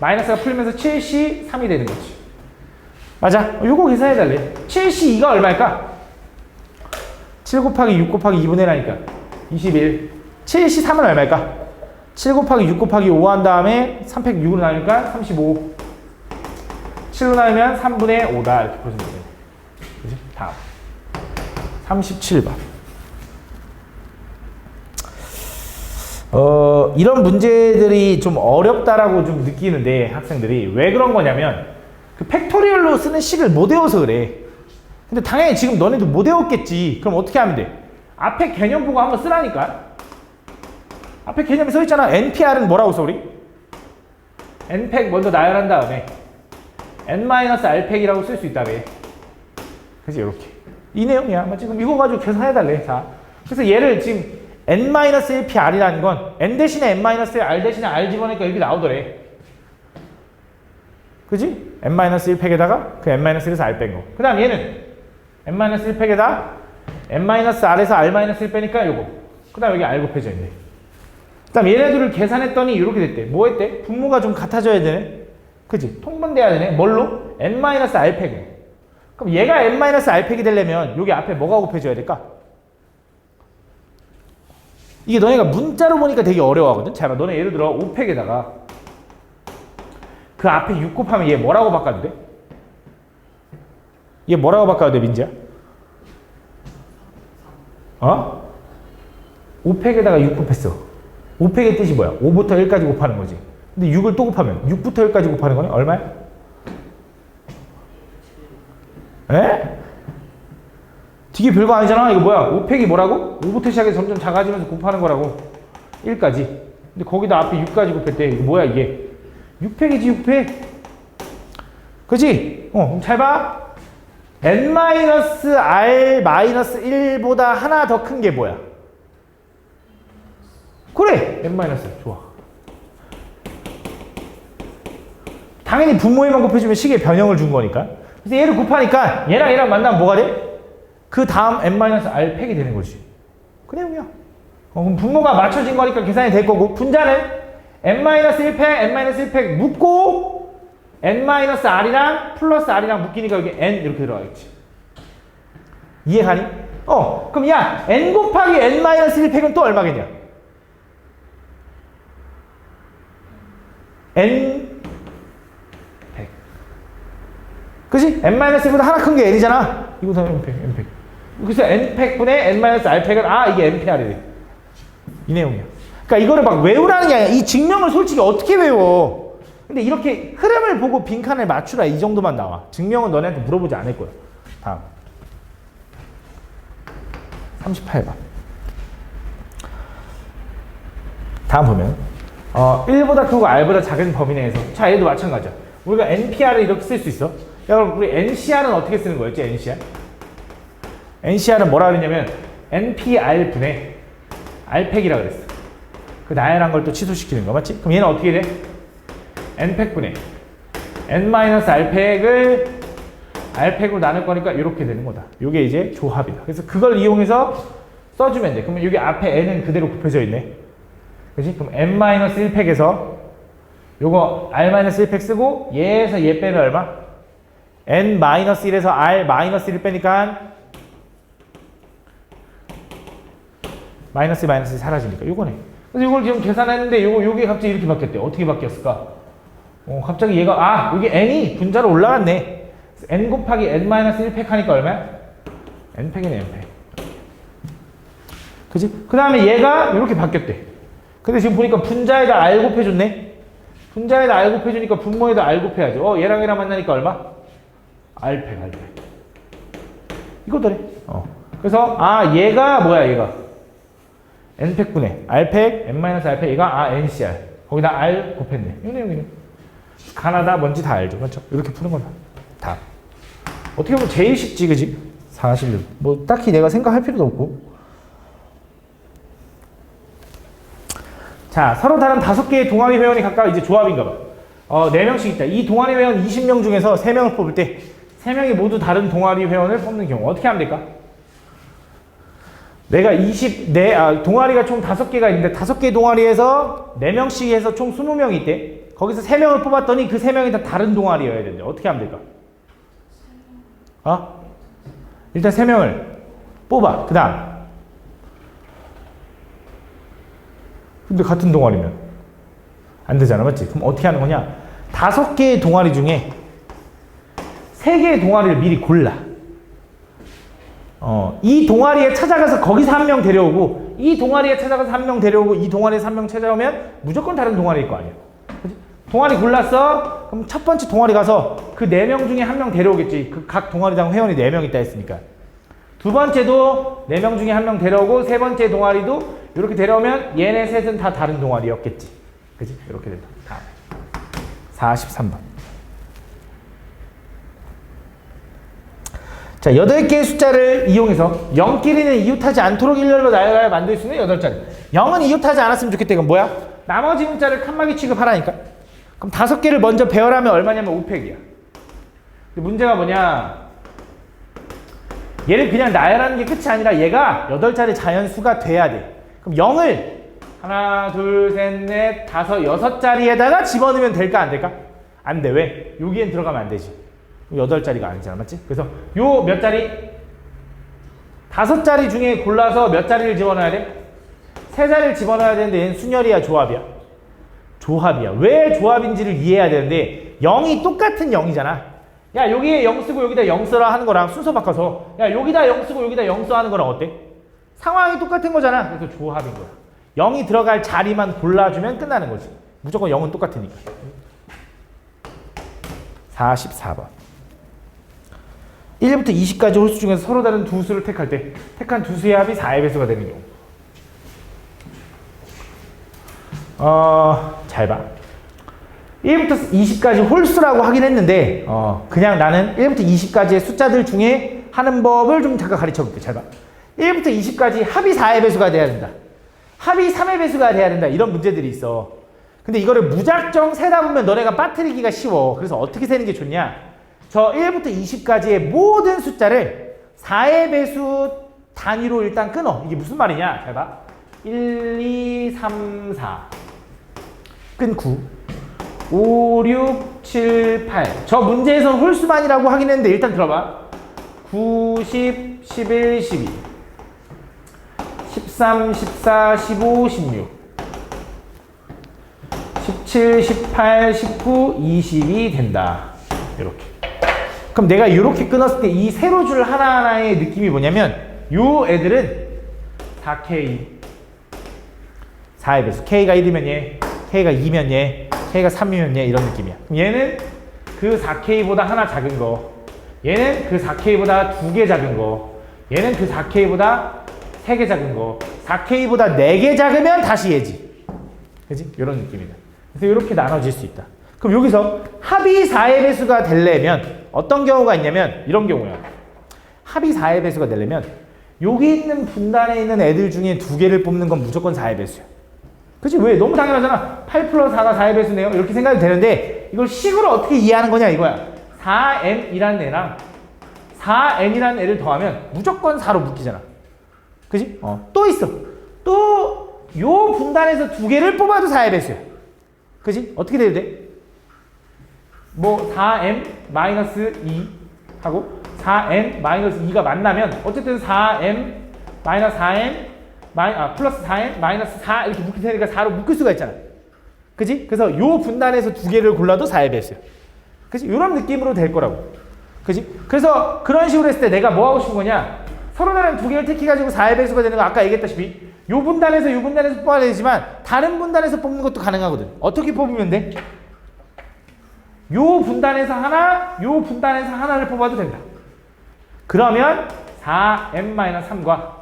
마이너스가 풀리면서 7C3이 되는 거지. 맞아. 요거 계산해달래. 7C2가 얼마일까? 7 곱하기 6 곱하기 2분의 1하니까 21. 7C3은 얼마일까? 7 곱하기 6 곱하기 5 한 다음에 3팩 6으로 나누니까 35. 7로 나누면 3분의 5다. 이렇게 보시면 돼요. 그치? 다음. 37번. 이런 문제들이 좀 어렵다라고 좀 느끼는데 학생들이 왜 그런 거냐면 그 팩토리얼로 쓰는 식을 못 외워서 그래. 근데 당연히 지금 너네도 못 외웠겠지. 그럼 어떻게 하면 돼? 앞에 개념 보고 한번 쓰라니까. 앞에 개념이 써 있잖아. NPR은 뭐라고 써 우리? N팩 먼저 나열한 다음에 N-R팩이라고 쓸 수 있다며. 그치? 이렇게 이 내용이야. 맞지? 그럼 이거 가지고 계산해달래. 자, 그래서 얘를 지금 N-1PR이라는 건 N 대신에 N-1R 대신에 R 집어넣으니까 이렇게 나오더래. 그지? N-1팩에다가 그 N-1에서 R 뺀 거. 그 다음 얘는 N-1팩에다 N-R에서 R-1 빼니까 요거. 그 다음 여기 R 곱해져 있네. 그 다음 얘네들을 계산했더니 이렇게 됐대. 뭐 했대? 분모가 좀 같아져야 되네. 그지? 통분돼야 되네. 뭘로? N-R팩으로. 그럼 얘가 N-R팩이 되려면 여기 앞에 뭐가 곱해져야 될까? 이게 너네가 문자로 보니까 되게 어려워하거든. 자, 너네 예를 들어 5팩에다가 그 앞에 6 곱하면 얘 뭐라고 바꿔도 돼? 얘 뭐라고 바꿔도 돼, 민지야? 5팩에다가 6 곱했어. 5팩의 뜻이 뭐야? 5부터 1까지 곱하는 거지. 근데 6을 또 곱하면 6부터 1까지 곱하는 거네? 얼마야? 에? 되게 별거 아니잖아. 이거 뭐야? 5팩이 뭐라고? 5부터 시작해서 점점 작아지면서 곱하는 거라고. 1까지. 근데 거기다 앞에 6까지 곱했대. 이거 뭐야 이게? 6팩이지 6팩. 그치? 그럼 잘 봐. N-R-1보다 하나 더 큰 게 뭐야? 그래! N-. 좋아. 당연히 분모에만 곱해주면 식의 변형을 준 거니까. 그래서 얘를 곱하니까 얘랑 얘랑 만나면 뭐가 돼? 그 다음 N-R팩이 되는 거지. 그 내용이야. 그럼 분모가 맞춰진 거니까 계산이 될 거고, 분자는 N-1팩, N-1팩 묶고 N-R이랑 플러스 R이랑 묶이니까 여기 N 이렇게 들어가겠지. 이해가니? 그럼 야, N 곱하기 N-1팩은 또 얼마겠냐? N 팩. 그치? N-1보다 하나 큰 게 N이잖아. 이거다 N팩, N팩. 그래서 N팩분의 N-R팩은 이게 NPR이래. 이 내용이야. 그러니까 이거를 막 외우라는 게 아니라 이 증명을 솔직히 어떻게 외워? 근데 이렇게 흐름을 보고 빈칸을 맞추라 이 정도만 나와. 증명은 너네한테 물어보지 않을 거야. 다음 38번. 다음 보면 1보다 크고 R보다 작은 범위 내에서, 자 얘도 마찬가지야. 우리가 NPR을 이렇게 쓸 수 있어. 여러분 우리 NCR은 어떻게 쓰는 거였지? NCR? NCR은 뭐라 그랬냐면 NPR분의 R팩이라고 그랬어. 그 나열한 걸 또 취소시키는 거 맞지? 그럼 얘는 어떻게 돼? N팩분의 N-R팩을 R팩으로 나눌 거니까 이렇게 되는 거다. 이게 이제 조합이다. 그래서 그걸 이용해서 써주면 돼. 그러면 여기 앞에 N은 그대로 곱해져 있네. 그치? 그럼 N-1팩에서 요거 R-1팩 쓰고 얘에서 얘 빼면 얼마? N-1에서 R-1 빼니까 마이너스 사라지니까 요거네. 그래서 이걸 지금 계산했는데 요게 갑자기 이렇게 바뀌었대. 어떻게 바뀌었을까? 갑자기 얘가 여기 n이 분자로 올라갔네. n 곱하기 n-1팩 하니까 얼마야? n팩이네, n팩. 그치? 그 다음에 얘가 이렇게 바뀌었대. 근데 지금 보니까 분자에다 r 곱해줬네. 분자에다 r 곱해주니까 분모에다 r 곱해야지. 얘랑 얘랑 만나니까 얼마? r팩. 이거더래. 그래서 얘가 뭐야, 얘가? n팩분의 r팩 n-r팩 얘가 ncr 거기다 r 곱했네. 이거 내용이네. 가나다 뭔지 다 알죠. 그렇죠? 이렇게 푸는 거다. 다. 어떻게 보면 제일 쉽지, 그지? 사실 뭐 딱히 내가 생각할 필요도 없고. 자, 서로 다른 5개의 동아리 회원이 각각 이제 조합인가 봐. 4명씩 있다. 이 동아리 회원 20명 중에서 3명을 뽑을 때 3명이 모두 다른 동아리 회원을 뽑는 경우 어떻게 하면 될까? 내가 동아리가 총 5개가 있는데 5개 동아리에서 4명씩 해서 총 20명이 있대. 거기서 3명을 뽑았더니 그 3명이 다 다른 동아리여야 되는데 어떻게 하면 될까? 일단 3명을 뽑아. 그 다음. 근데 같은 동아리면 안 되잖아, 맞지? 그럼 어떻게 하는 거냐? 5개의 동아리 중에 3개의 동아리를 미리 골라. 이 동아리에 찾아가서 거기서 1명 데려오고, 이 동아리에 찾아가서 1명 데려오고, 이 동아리에서 1명 찾아오면 무조건 다른 동아리일 거 아니야. 그치? 동아리 골랐어? 그럼 첫 번째 동아리 가서 그 4명 중에 1명 데려오겠지. 그 각 동아리당 회원이 4명 있다 했으니까. 두 번째도 4명 중에 1명 데려오고, 세 번째 동아리도 이렇게 데려오면 얘네 셋은 다 다른 동아리였겠지. 그치? 이렇게 된다. 다음. 43번. 자, 8개의 숫자를 이용해서 0끼리는 이웃하지 않도록 일렬로 나열하여 만들 수 있는 8자리. 0은 이웃하지 않았으면 좋겠다. 이건 뭐야? 나머지 문자를 칸막이 취급하라니까. 그럼 5개를 먼저 배열하면 얼마냐면 5팩이야. 문제가 뭐냐? 얘를 그냥 나열하는 게 끝이 아니라 얘가 8자리 자연수가 돼야 돼. 그럼 0을 하나, 둘, 셋, 넷, 다섯, 6자리에다가 집어넣으면 될까 안 될까? 안 돼. 왜? 여기엔 들어가면 안 되지. 8자리가 아니잖아, 맞지? 그래서 요 몇 자리? 5자리 중에 골라서 몇 자리를 집어넣어야 돼? 3자리를 집어넣어야 되는데 얘는 순열이야, 조합이야? 조합이야. 왜 조합인지를 이해해야 되는데 0이 똑같은 0이잖아. 야, 여기에 0 쓰고 여기다 0 써라 하는 거랑 순서 바꿔서 야, 여기다 0 쓰고 여기다 0 써 하는 거랑 어때? 상황이 똑같은 거잖아. 그래서 조합인 거야. 0이 들어갈 자리만 골라주면 끝나는 거지. 무조건 0은 똑같으니까. 44번. 1부터 20까지 홀수 중에서 서로 다른 두 수를 택할 때 택한 두 수의 합이 4의 배수가 되는 경우. 잘 봐. 1부터 20까지 홀수라고 하긴 했는데 그냥 나는 1부터 20까지의 숫자들 중에 하는 법을 좀 잠깐 가르쳐 볼게. 잘 봐. 1부터 20까지 합이 4의 배수가 돼야 된다. 합이 3의 배수가 돼야 된다. 이런 문제들이 있어. 근데 이거를 무작정 세다 보면 너네가 빠뜨리기가 쉬워. 그래서 어떻게 세는 게 좋냐? 저 1부터 20까지의 모든 숫자를 4의 배수 단위로 일단 끊어. 이게 무슨 말이냐? 잘 봐. 1, 2, 3, 4 끊고 5, 6, 7, 8 저 문제에서는 홀수만이라고 하긴 했는데 일단 들어봐. 9, 10, 11, 12 13, 14, 15, 16 17, 18, 19, 20이 된다. 이렇게. 그럼 내가 이렇게 끊었을 때 이 세로줄 하나하나의 느낌이 뭐냐면 요 애들은 4K 4의 배수. K가 1이면 얘, K가 2면 얘, K가 3이면 얘 이런 느낌이야. 그럼 얘는 그 4K보다 하나 작은 거, 얘는 그 4K보다 2개 작은 거, 얘는 그 4K보다 3개 작은 거, 4K보다 4개 작으면 다시 얘지. 그치? 이런 느낌이다. 그래서 이렇게 나눠질 수 있다. 그럼 여기서 합이 4의 배수가 되려면 어떤 경우가 있냐면 이런 경우야. 합이 4의 배수가 되려면 여기 있는 분단에 있는 애들 중에 2개를 뽑는 건 무조건 4의 배수야. 그치? 왜? 너무 당연하잖아. 8 플러스 4가 4의 배수네요. 이렇게 생각이 되는데 이걸 식으로 어떻게 이해하는 거냐 이거야. 4n이라는 애랑 4n이라는 애를 더하면 무조건 4로 묶이잖아. 그치? 또 있어. 또 요 분단에서 2개를 뽑아도 4의 배수야. 그치? 어떻게 돼야 돼? 뭐 4m-2 하고 4n-2가 만나면 어쨌든 4m-4n 플러스 4n-4 이렇게 묶일 테니까 4로 묶을 수가 있잖아. 그치? 그래서 요 분단에서 2개를 골라도 4의 배수야. 그치? 이런 느낌으로 될 거라고. 그치? 그래서 그런 식으로 했을 때 내가 뭐 하고 싶은 거냐? 서로 다른 2개를 택해가지고 4의 배수가 되는 거 아까 얘기했다시피 요 분단에서 요 분단에서 뽑아야 되지만 다른 분단에서 뽑는 것도 가능하거든. 어떻게 뽑으면 돼? 요 분단에서 하나, 요 분단에서 하나를 뽑아도 된다. 그러면 4n-3과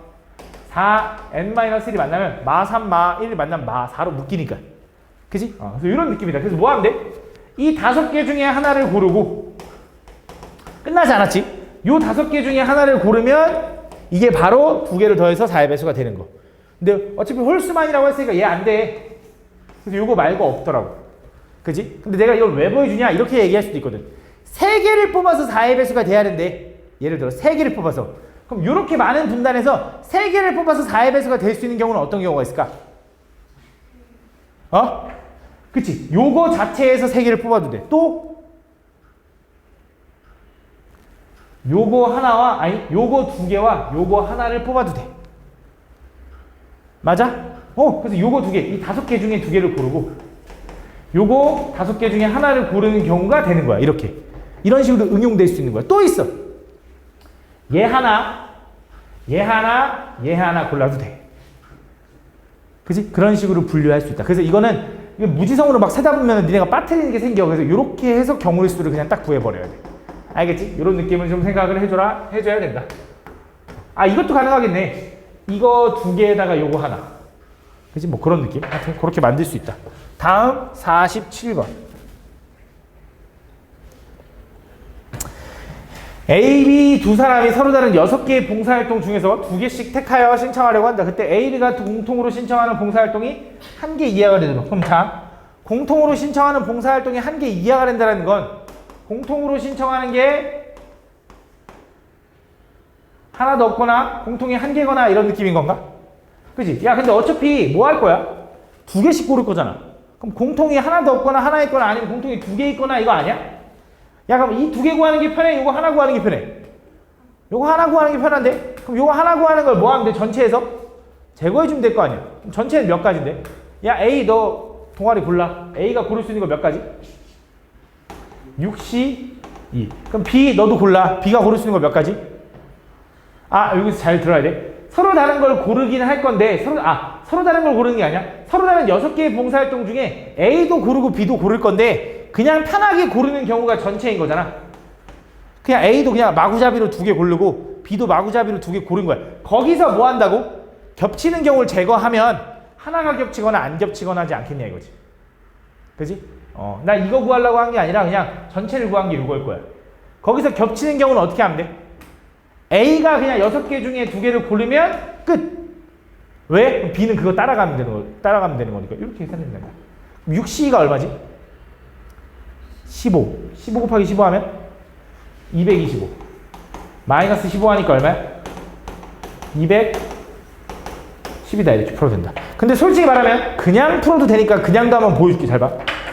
4n-1이 만나면 마 3, 마 1이 만나면 마 4로 묶이니까. 그지? 그래서 이런 느낌이다. 그래서 뭐 하면 돼? 이 5개 중에 하나를 고르고 끝나지 않았지? 요 5개 중에 하나를 고르면 이게 바로 2개를 더해서 4의 배수가 되는 거. 근데 어차피 홀수만이라고 했으니까 얘 안 돼. 그래서 요거 말고 없더라고. 그지? 근데 내가 이걸 왜 보여주냐? 이렇게 얘기할 수도 있거든. 3개를 뽑아서 4의 배수가 돼야 된대. 예를 들어 3개를 뽑아서. 그럼 이렇게 많은 분단에서 3개를 뽑아서 4의 배수가 될 수 있는 경우는 어떤 경우가 있을까? 그치? 요거 자체에서 3개를 뽑아도 돼. 또 요거 하나와 요거 2개와 요거 하나를 뽑아도 돼. 맞아? 그래서 요거 2개, 이 5개 중에 2개를 고르고 요거 5개 중에 하나를 고르는 경우가 되는 거야. 이렇게. 이런 식으로 응용될 수 있는 거야. 또 있어. 얘 하나, 얘 하나, 얘 하나 골라도 돼. 그지? 그런 식으로 분류할 수 있다. 그래서 이거는 무지성으로 막 세다 보면 니네가 빠뜨리는 게 생겨. 그래서 이렇게 해서 경우의 수를 그냥 딱 구해버려야 돼. 알겠지? 이런 느낌을 좀 생각을 해줘야 된다. 이것도 가능하겠네. 이거 2개에다가 요거 하나. 그지? 뭐 그런 느낌? 하여튼 그렇게 만들 수 있다. 다음 47번. A, B 두 사람이 서로 다른 6개의 봉사활동 중에서 2개씩 택하여 신청하려고 한다. 그때 A, B가 공통으로 신청하는 봉사활동이 1개 이하가 되도록. 그럼 자, 공통으로 신청하는 봉사활동이 1개 이하가 된다는 건 공통으로 신청하는 게 하나도 없거나 공통이 1개거나 이런 느낌인 건가? 그치? 야, 근데 어차피 뭐 할 거야? 2개씩 고를 거잖아. 그럼 공통이 하나도 없거나 하나 있거나 아니면 공통이 2개 있거나 이거 아니야? 야, 그럼 이 2개 구하는 게 편해? 요거 하나 구하는 게 편해? 요거 하나 구하는 게 편한데? 그럼 요거 하나 구하는 걸 뭐 하면 돼? 전체에서? 제거해주면 될 거 아니야? 그럼 전체는 몇 가지인데? 야, A 너 동아리 골라. A가 고를 수 있는 거 몇 가지? 62. 그럼 B 너도 골라. B가 고를 수 있는 거 몇 가지? 여기서 잘 들어야 돼. 서로 다른 걸 고르기는 할 건데 서로 다른 걸 고르는 게 아니야. 서로 다른 6개의 봉사활동 중에 A도 고르고 B도 고를 건데 그냥 편하게 고르는 경우가 전체인 거잖아. 그냥 A도 그냥 마구잡이로 2개 고르고 B도 마구잡이로 2개 고른 거야. 거기서 뭐 한다고? 겹치는 경우를 제거하면 하나가 겹치거나 안 겹치거나 하지 않겠냐 이거지. 그지? 나 이거 구하려고 한 게 아니라 그냥 전체를 구한 게 이거일 거야. 거기서 겹치는 경우는 어떻게 하면 돼? A가 그냥 6개 중에 2개를 고르면 끝. 왜? 그럼 B는 그거 따라가면 되는 거니까 이렇게 계산하면 된다. 6C가 얼마지? 15. 15 곱하기 15 하면 225. 마이너스 15 하니까 얼마야? 210이다. 이렇게 풀어도 된다. 근데 솔직히 말하면 그냥 풀어도 되니까 그냥도 한번 보여줄게. 잘 봐.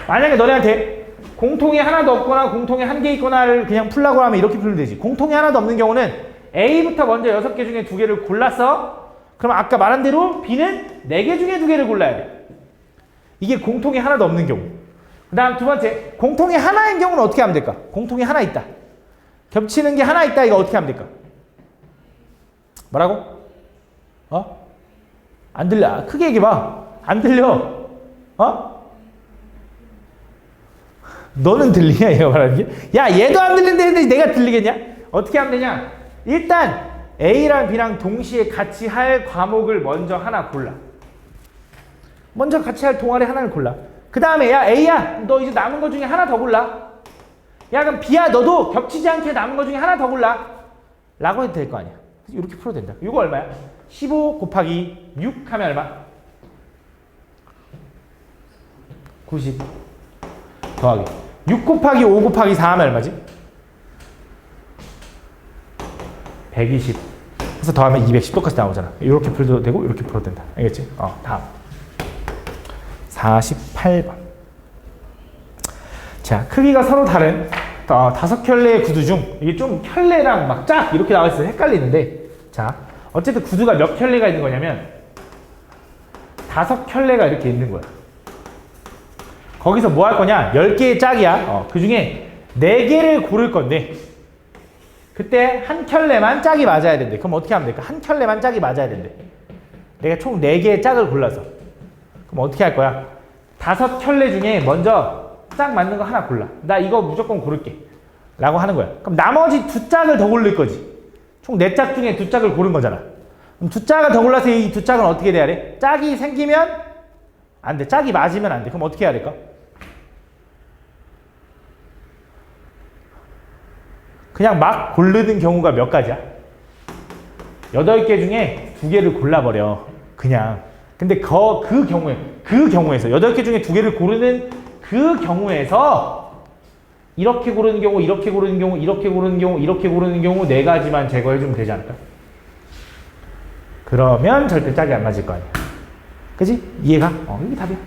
만약에 너네한테 공통이 하나도 없거나 공통이 1개 있거나를 그냥 풀라고 하면 이렇게 풀면 되지. 공통이 하나도 없는 경우는 A부터 먼저 6개 중에 2개를 골랐어. 그럼 아까 말한 대로 B는 4개 중에 2개를 골라야 돼. 이게 공통이 하나도 없는 경우. 그 다음 두 번째, 공통이 하나인 경우는 어떻게 하면 될까? 공통이 하나 있다. 겹치는 게 하나 있다. 이거 어떻게 하면 될까? 뭐라고? 안 들려. 크게 얘기해봐. 안 들려. 너는 들리냐? 얘가 말하는 게? 야, 얘도 안 들리는데 내가 들리겠냐? 어떻게 하면 되냐? 일단 A랑 B랑 동시에 같이 할 과목을 먼저 하나 골라. 먼저 같이 할 동아리 하나를 골라. 그 다음에 야, A야, 너 이제 남은 거 중에 하나 더 골라. 야, 그럼 B야, 너도 겹치지 않게 남은 거 중에 하나 더 골라. 라고 해도 될 거 아니야. 이렇게 풀어도 된다. 이거 얼마야? 15 곱하기 6 하면 얼마? 90 더하기 6 곱하기 5 곱하기 4 하면 얼마지? 120. 그래서 더하면 210 똑같이 나오잖아. 이렇게 풀어도 되고 이렇게 풀어도 된다. 알겠지? 다음 48번. 자, 크기가 서로 다른 5켤레의 구두 중 이게 좀 켤레랑 막 짝 이렇게 나와 있어서 헷갈리는데, 자, 어쨌든 구두가 몇 켤레가 있는 거냐면 5켤레가 이렇게 있는 거야. 거기서 뭐 할 거냐? 10개의 짝이야. 그 중에 4개를 고를 건데 그때 한 켤레만 짝이 맞아야 된대. 그럼 어떻게 하면 될까? 한 켤레만 짝이 맞아야 된대. 내가 총 4개의 짝을 골라서. 그럼 어떻게 할 거야? 5켤레 중에 먼저 짝 맞는 거 하나 골라. 나 이거 무조건 고를게. 라고 하는 거야. 그럼 나머지 2짝을 더 고를 거지. 총 4짝 중에 2짝을 고른 거잖아. 그럼 두 짝을 더 골라서 이 두 짝은 어떻게 돼야 돼? 짝이 생기면 안 돼. 짝이 맞으면 안 돼. 그럼 어떻게 해야 될까? 그냥 막 고르는 경우가 몇 가지야? 8개 중에 2개를 골라버려. 그냥. 근데 그 경우에서 8개 중에 2개를 고르는 그 경우에서 이렇게 고르는 경우, 이렇게 고르는 경우, 이렇게 고르는 경우, 이렇게 고르는 경우 4가지만 제거해주면 되지 않을까? 그러면 절대 짝이 안 맞을 거 아니야. 그지? 이해가? 이게 답이야.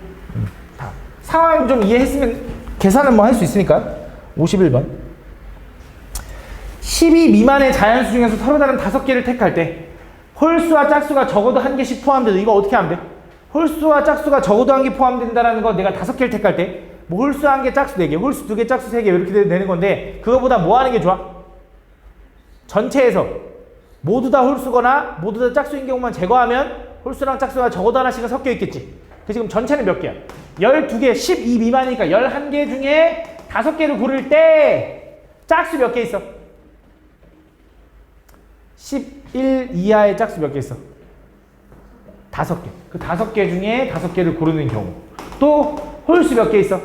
답. 상황 좀 이해했으면 계산은 뭐 할 수 있으니까. 51번. 12 미만의 자연수 중에서 서로 다른 5개를 택할 때 홀수와 짝수가 적어도 1개씩 포함돼도 이거 어떻게 하면 돼? 홀수와 짝수가 적어도 1개 포함된다는 거 내가 5개를 택할 때 뭐 홀수 1개, 짝수 4개, 홀수 2개, 짝수 3개 이렇게 되는 건데 그거보다 뭐 하는 게 좋아? 전체에서 모두 다 홀수거나 모두 다 짝수인 경우만 제거하면 홀수랑 짝수가 적어도 하나씩은 섞여 있겠지. 그 지금 전체는 몇 개야? 12개, 12 미만이니까 11개 중에 5개를 고를 때 짝수 몇 개 있어? 11 이하의 짝수 몇 개 있어? 5개. 그 5개 중에 5개를 고르는 경우. 또 홀수 몇 개 있어?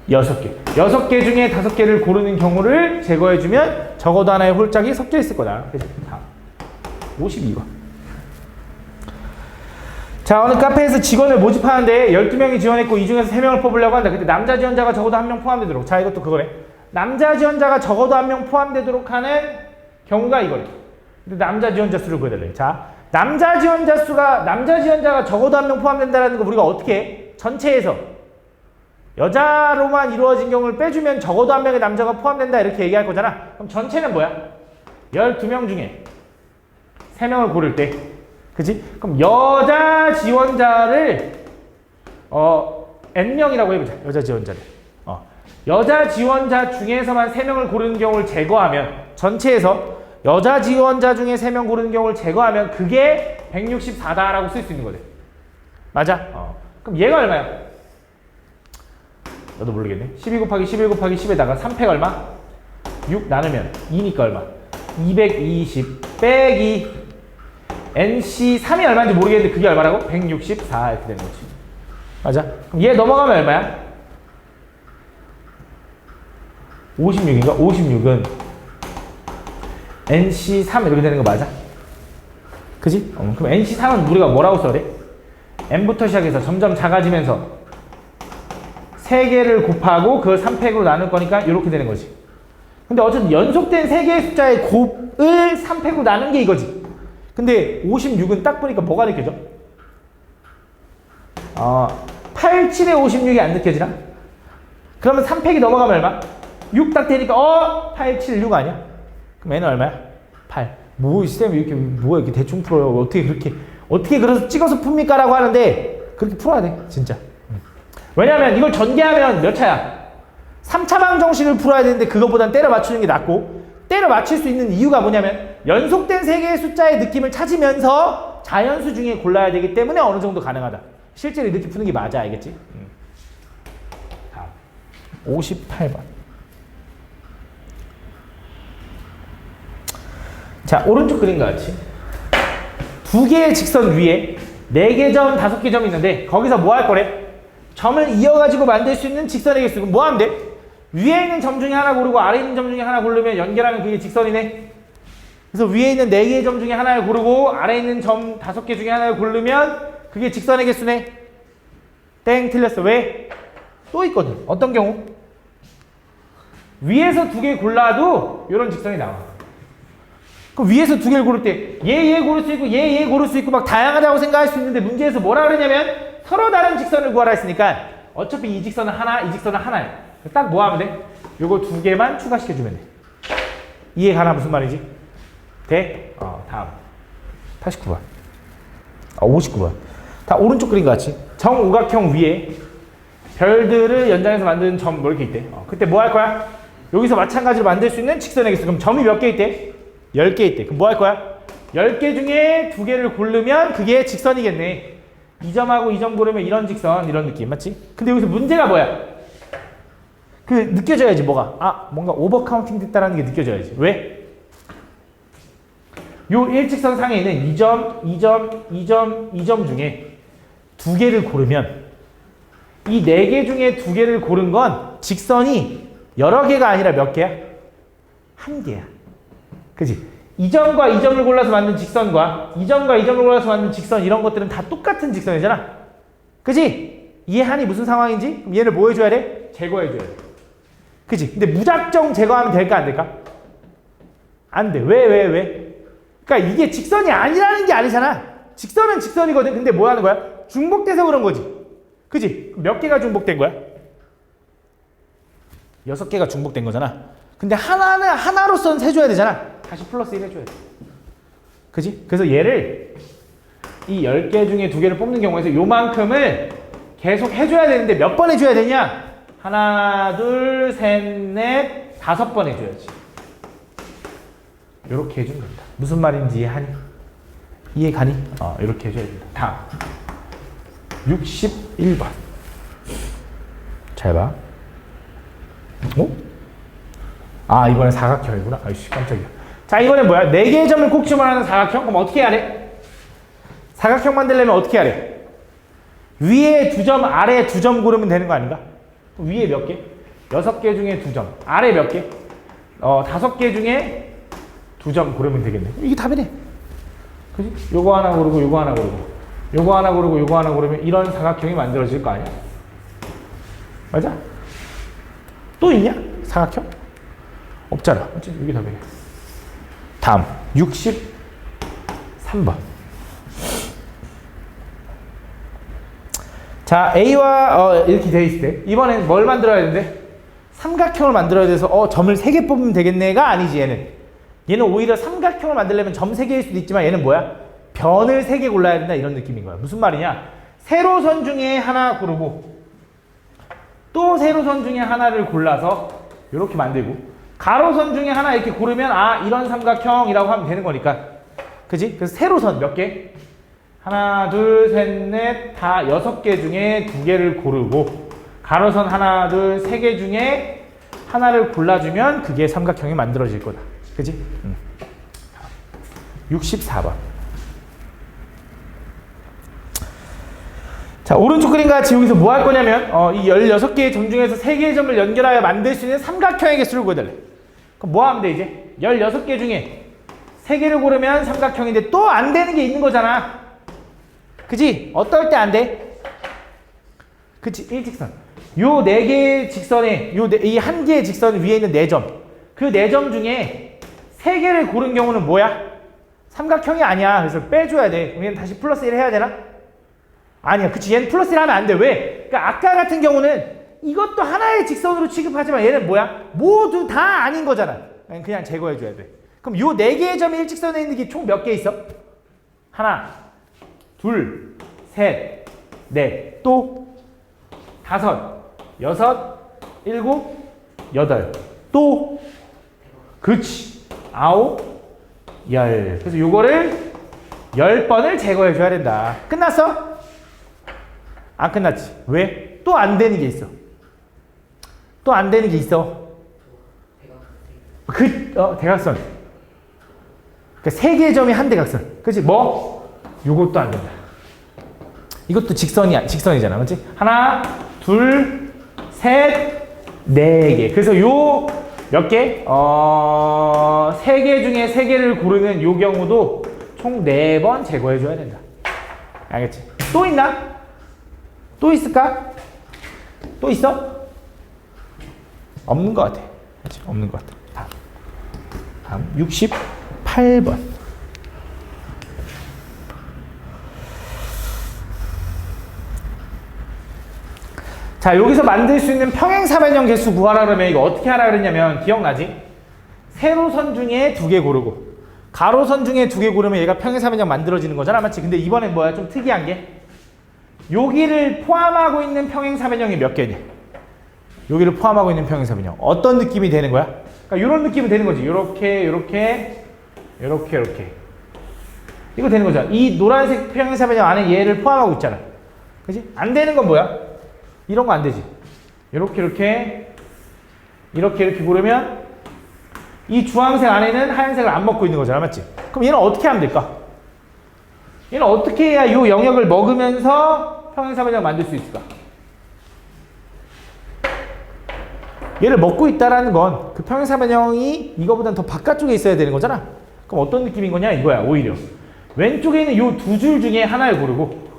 6개. 6개 중에 5개를 고르는 경우를 제거해주면 적어도 하나의 홀짝이 섞여 있을 거다. 그래서 다음 52번. 자, 어느 카페에서 직원을 모집하는데 12명이 지원했고 이 중에서 3명을 뽑으려고 한다. 근데 남자 지원자가 적어도 1명 포함되도록. 자, 이것도 그거네. 남자 지원자가 적어도 1명 포함되도록 하는 경우가 이거래. 근데 남자 지원자 수를 구해달래. 자, 남자 지원자가 적어도 1명 포함된다는 거 우리가 어떻게 해? 전체에서 여자로만 이루어진 경우를 빼주면 적어도 1명의 남자가 포함된다 이렇게 얘기할 거잖아. 그럼 전체는 뭐야? 12명 중에 3명을 고를 때, 그치? 그럼 여자 지원자를 N명이라고 해보자. 여자 지원자를. 여자 지원자 중에서만 3명을 고르는 경우를 제거하면, 전체에서 여자 지원자 중에 3명 고르는 경우를 제거하면 그게 164다라고 쓸 수 있는 거지. 맞아? 그럼 얘가 얼마야? 너도 모르겠네. 12 곱하기 11 곱하기 10에다가 3팩 얼마? 6 나누면 2니까 얼마? 220 빼기 NC 3이 얼마인지 모르겠는데 그게 얼마라고? 164 이렇게 되는 거지. 맞아? 그럼 얘 넘어가면 얼마야? 56인가? 56은 NC 3 이렇게 되는 거 맞아? 그지? 그럼 NC 3은 우리가 뭐라고 써야 돼? M부터 시작해서 점점 작아지면서 3개를 곱하고 그걸 3팩으로 나눌 거니까 이렇게 되는 거지. 근데 어쨌든 연속된 3개의 숫자의 곱을 3팩으로 나눈 게 이거지. 근데 56은 딱 보니까 뭐가 느껴져? 87에 56이 안 느껴지나? 그러면 3팩이 넘어가면 얼마? 6 딱 되니까 87, 6 아니야? 그럼 얘는 얼마야? 8. 뭐 쌤이 이렇게 뭐야 이렇게 대충 풀어요. 어떻게 그래서 찍어서 풉니까? 라고 하는데 그렇게 풀어야 돼 진짜. 왜냐면 이걸 전개하면 몇 차야? 3차 방정식을 풀어야 되는데 그거보단 때려 맞추는 게 낫고, 때려 맞출 수 있는 이유가 뭐냐면 연속된 3개의 숫자의 느낌을 찾으면서 자연수 중에 골라야 되기 때문에 어느 정도 가능하다. 실제로 이렇게 푸는 게 맞아. 알겠지? 다음 58번. 자, 오른쪽 그림과 같이 2개의 직선 위에 4개 점, 5개 점이 있는데 거기서 뭐 할 거래? 점을 이어가지고 만들 수 있는 직선의 개수. 그럼 뭐 하면 돼? 위에 있는 점 중에 하나 고르고 아래에 있는 점 중에 하나 고르면 연결하면 그게 직선이네. 그래서 위에 있는 4개의 점 중에 하나를 고르고 아래에 있는 점 5개 중에 하나를 고르면 그게 직선의 개수네. 땡, 틀렸어. 왜? 또 있거든. 어떤 경우? 위에서 2개 골라도 이런 직선이 나와. 그럼 위에서 2개를 고를 때 얘 고를 수 있고 얘 고를 수 있고 막 다양하다고 생각할 수 있는데 문제에서 뭐라 그러냐면 서로 다른 직선을 구하라 했으니까 어차피 이 직선은 하나, 이 직선은 하나야. 딱 뭐 하면 돼? 요거 2개만 추가시켜주면 돼. 이해 가나 무슨 말이지? 돼? 다음 89번 59번. 다 오른쪽 그림과 같이 정오각형 위에 별들을 연장해서 만든 점 뭐 이렇게 있대. 그때 뭐 할 거야? 여기서 마찬가지로 만들 수 있는 직선의 개수. 그럼 점이 몇 개 있대? 10개 있대. 그럼 뭐 할 거야? 10개 중에 2개를 고르면 그게 직선이겠네. 이 점하고 이 점 고르면 이런 직선, 이런 느낌. 맞지? 근데 여기서 문제가 뭐야? 그 느껴져야지 뭐가 뭔가 오버카운팅 됐다라는 게 느껴져야지. 왜? 요 일직선 상에 있는 2점, 2점, 2점, 2점 중에 두 개를 고르면 이 네 개 중에 두 개를 고른 건 직선이 여러 개가 아니라 몇 개야? 한 개야. 그지? 2점과 2점을 골라서 만든 직선과 2점과 2점을 골라서 만든 직선 이런 것들은 다 똑같은 직선이잖아. 그지? 이해하니 무슨 상황인지? 그럼 얘를 뭐 해줘야 돼? 제거해줘야 돼. 그지? 근데 무작정 제거하면 될까 안 될까? 안 돼. 왜? 그러니까 이게 직선이 아니라는 게 아니잖아. 직선은 직선이거든. 근데 뭐 하는 거야? 중복돼서 그런 거지. 그지? 몇 개가 중복된 거야? 6개가 중복된 거잖아. 근데 하나는 하나로선 세줘야 되잖아. 다시 플러스 1 해줘야 돼. 그지? 그래서 얘를 이 10개 중에 2개를 뽑는 경우에서 요만큼을 계속 해줘야 되는데 몇 번 해줘야 되냐? 하나, 둘, 셋, 넷, 5번 해줘야지. 요렇게 해주면 된다. 무슨 말인지 이해하니? 이해 가니? 이렇게 해줘야 된다. 다음 61번 잘 봐. 이번엔 사각형이구나. 아이씨 깜짝이야. 자, 이번엔 뭐야? 4개의 점을 꼭 집어넣는 사각형? 그럼 어떻게 해야 돼? 사각형 만들려면 어떻게 해야 돼? 위에 2점, 아래에 2점 고르면 되는 거 아닌가? 위에 몇 개? 6개 중에 2점. 아래 몇 개? 5개 중에 2점 고르면 되겠네. 이게 답이네. 그지? 요거 하나 고르고, 요거 하나 고르고, 요거 하나 고르고, 요거 하나 고르면 이런 사각형이 만들어질 거 아니야? 맞아? 또 있냐? 사각형? 없잖아. 맞지? 이게 답이네. 다음 63번. 자, A와 이렇게 돼 있을 때 이번엔 뭘 만들어야 되는데? 삼각형을 만들어야 돼서 점을 3개 뽑으면 되겠네가 아니지. 얘는 오히려 삼각형을 만들려면 점 3개일 수도 있지만 얘는 뭐야? 변을 3개 골라야 된다 이런 느낌인 거야. 무슨 말이냐? 세로선 중에 하나 고르고 또 세로선 중에 하나를 골라서 이렇게 만들고 가로선 중에 하나 이렇게 고르면 이런 삼각형이라고 하면 되는 거니까. 그지? 그래서 세로선 몇 개? 하나, 둘, 셋, 넷, 다 6개 중에 2개를 고르고 가로선 하나, 둘, 3개 중에 하나를 골라주면 그게 삼각형이 만들어질 거다. 그지? 64번. 자, 오른쪽 그림과 같이 여기서 뭐 할 거냐면 이 16개의 점 중에서 3개의 점을 연결하여 만들 수 있는 삼각형의 개수를 구해달래. 그럼 뭐 하면 돼 이제? 16개 중에 3개를 고르면 삼각형인데 또 안 되는 게 있는 거잖아. 그지? 어떨 때 안 돼? 그치? 일직선. 요 4개의 직선에 이 한 개의 직선 위에 있는 4점. 그 4점 중에 3개를 고른 경우는 뭐야? 삼각형이 아니야. 그래서 빼줘야 돼. 그럼 얘는 다시 플러스 1 해야 되나? 아니야. 그치? 얘는 플러스 1 하면 안 돼. 왜? 그러니까 아까 같은 경우는 이것도 하나의 직선으로 취급하지만 얘는 뭐야? 모두 다 아닌 거잖아. 그냥 제거해줘야 돼. 그럼 요 4개의 점이 일직선에 있는 게 총 몇 개 있어? 하나, 둘, 셋, 넷, 또 5, 6, 7, 8, 또 그치 9, 10. 그래서 요거를 10번을 제거해줘야 된다. 끝났어? 안 끝났지. 왜? 또 안 되는 게 있어. 또 안 되는 게 있어. 대각선. 그러니까 3개의 점이 한 대각선. 그치? 뭐? 요것도 안 된다. 이것도 직선이잖아. 그치? 하나, 둘, 셋, 4개. 그래서 요 몇 개? 3개 중에 3개를 고르는 요 경우도 총 4번 제거해줘야 된다. 알겠지? 또 있나? 또 있을까? 또 있어? 없는 것 같아. 그치? 없는 것 같아. 다음 68번. 자, 여기서 만들 수 있는 평행사변형 개수 구하라 그러면 이거 어떻게 하라 그랬냐면 기억나지? 세로선 중에 2개 고르고 가로선 중에 2개 고르면 얘가 평행사변형 만들어지는 거잖아. 맞지? 근데 이번엔 뭐야? 좀 특이한 게 여기를 포함하고 있는 평행사변형이 몇 개냐? 여기를 포함하고 있는 평행사변형 어떤 느낌이 되는 거야? 그러니까 이런 느낌이 되는 거지. 요렇게 요렇게 요렇게 요렇게 이거 되는 거잖아. 이 노란색 평행사변형 안에 얘를 포함하고 있잖아. 그치? 안 되는 건 뭐야? 이런 거 안 되지. 요렇게 이렇게 이렇게 고르면 이 주황색 안에는 하얀색을 안 먹고 있는 거잖아, 맞지? 그럼 얘는 어떻게 하면 될까? 얘는 어떻게 해야 이 영역을 먹으면서 평행사변형을 만들 수 있을까? 얘를 먹고 있다라는 건 그 평행사변형이 이거보다는 더 바깥쪽에 있어야 되는 거잖아. 그럼 어떤 느낌인 거냐 이거야. 오히려 왼쪽에 있는 이 두 줄 중에 하나를 고르고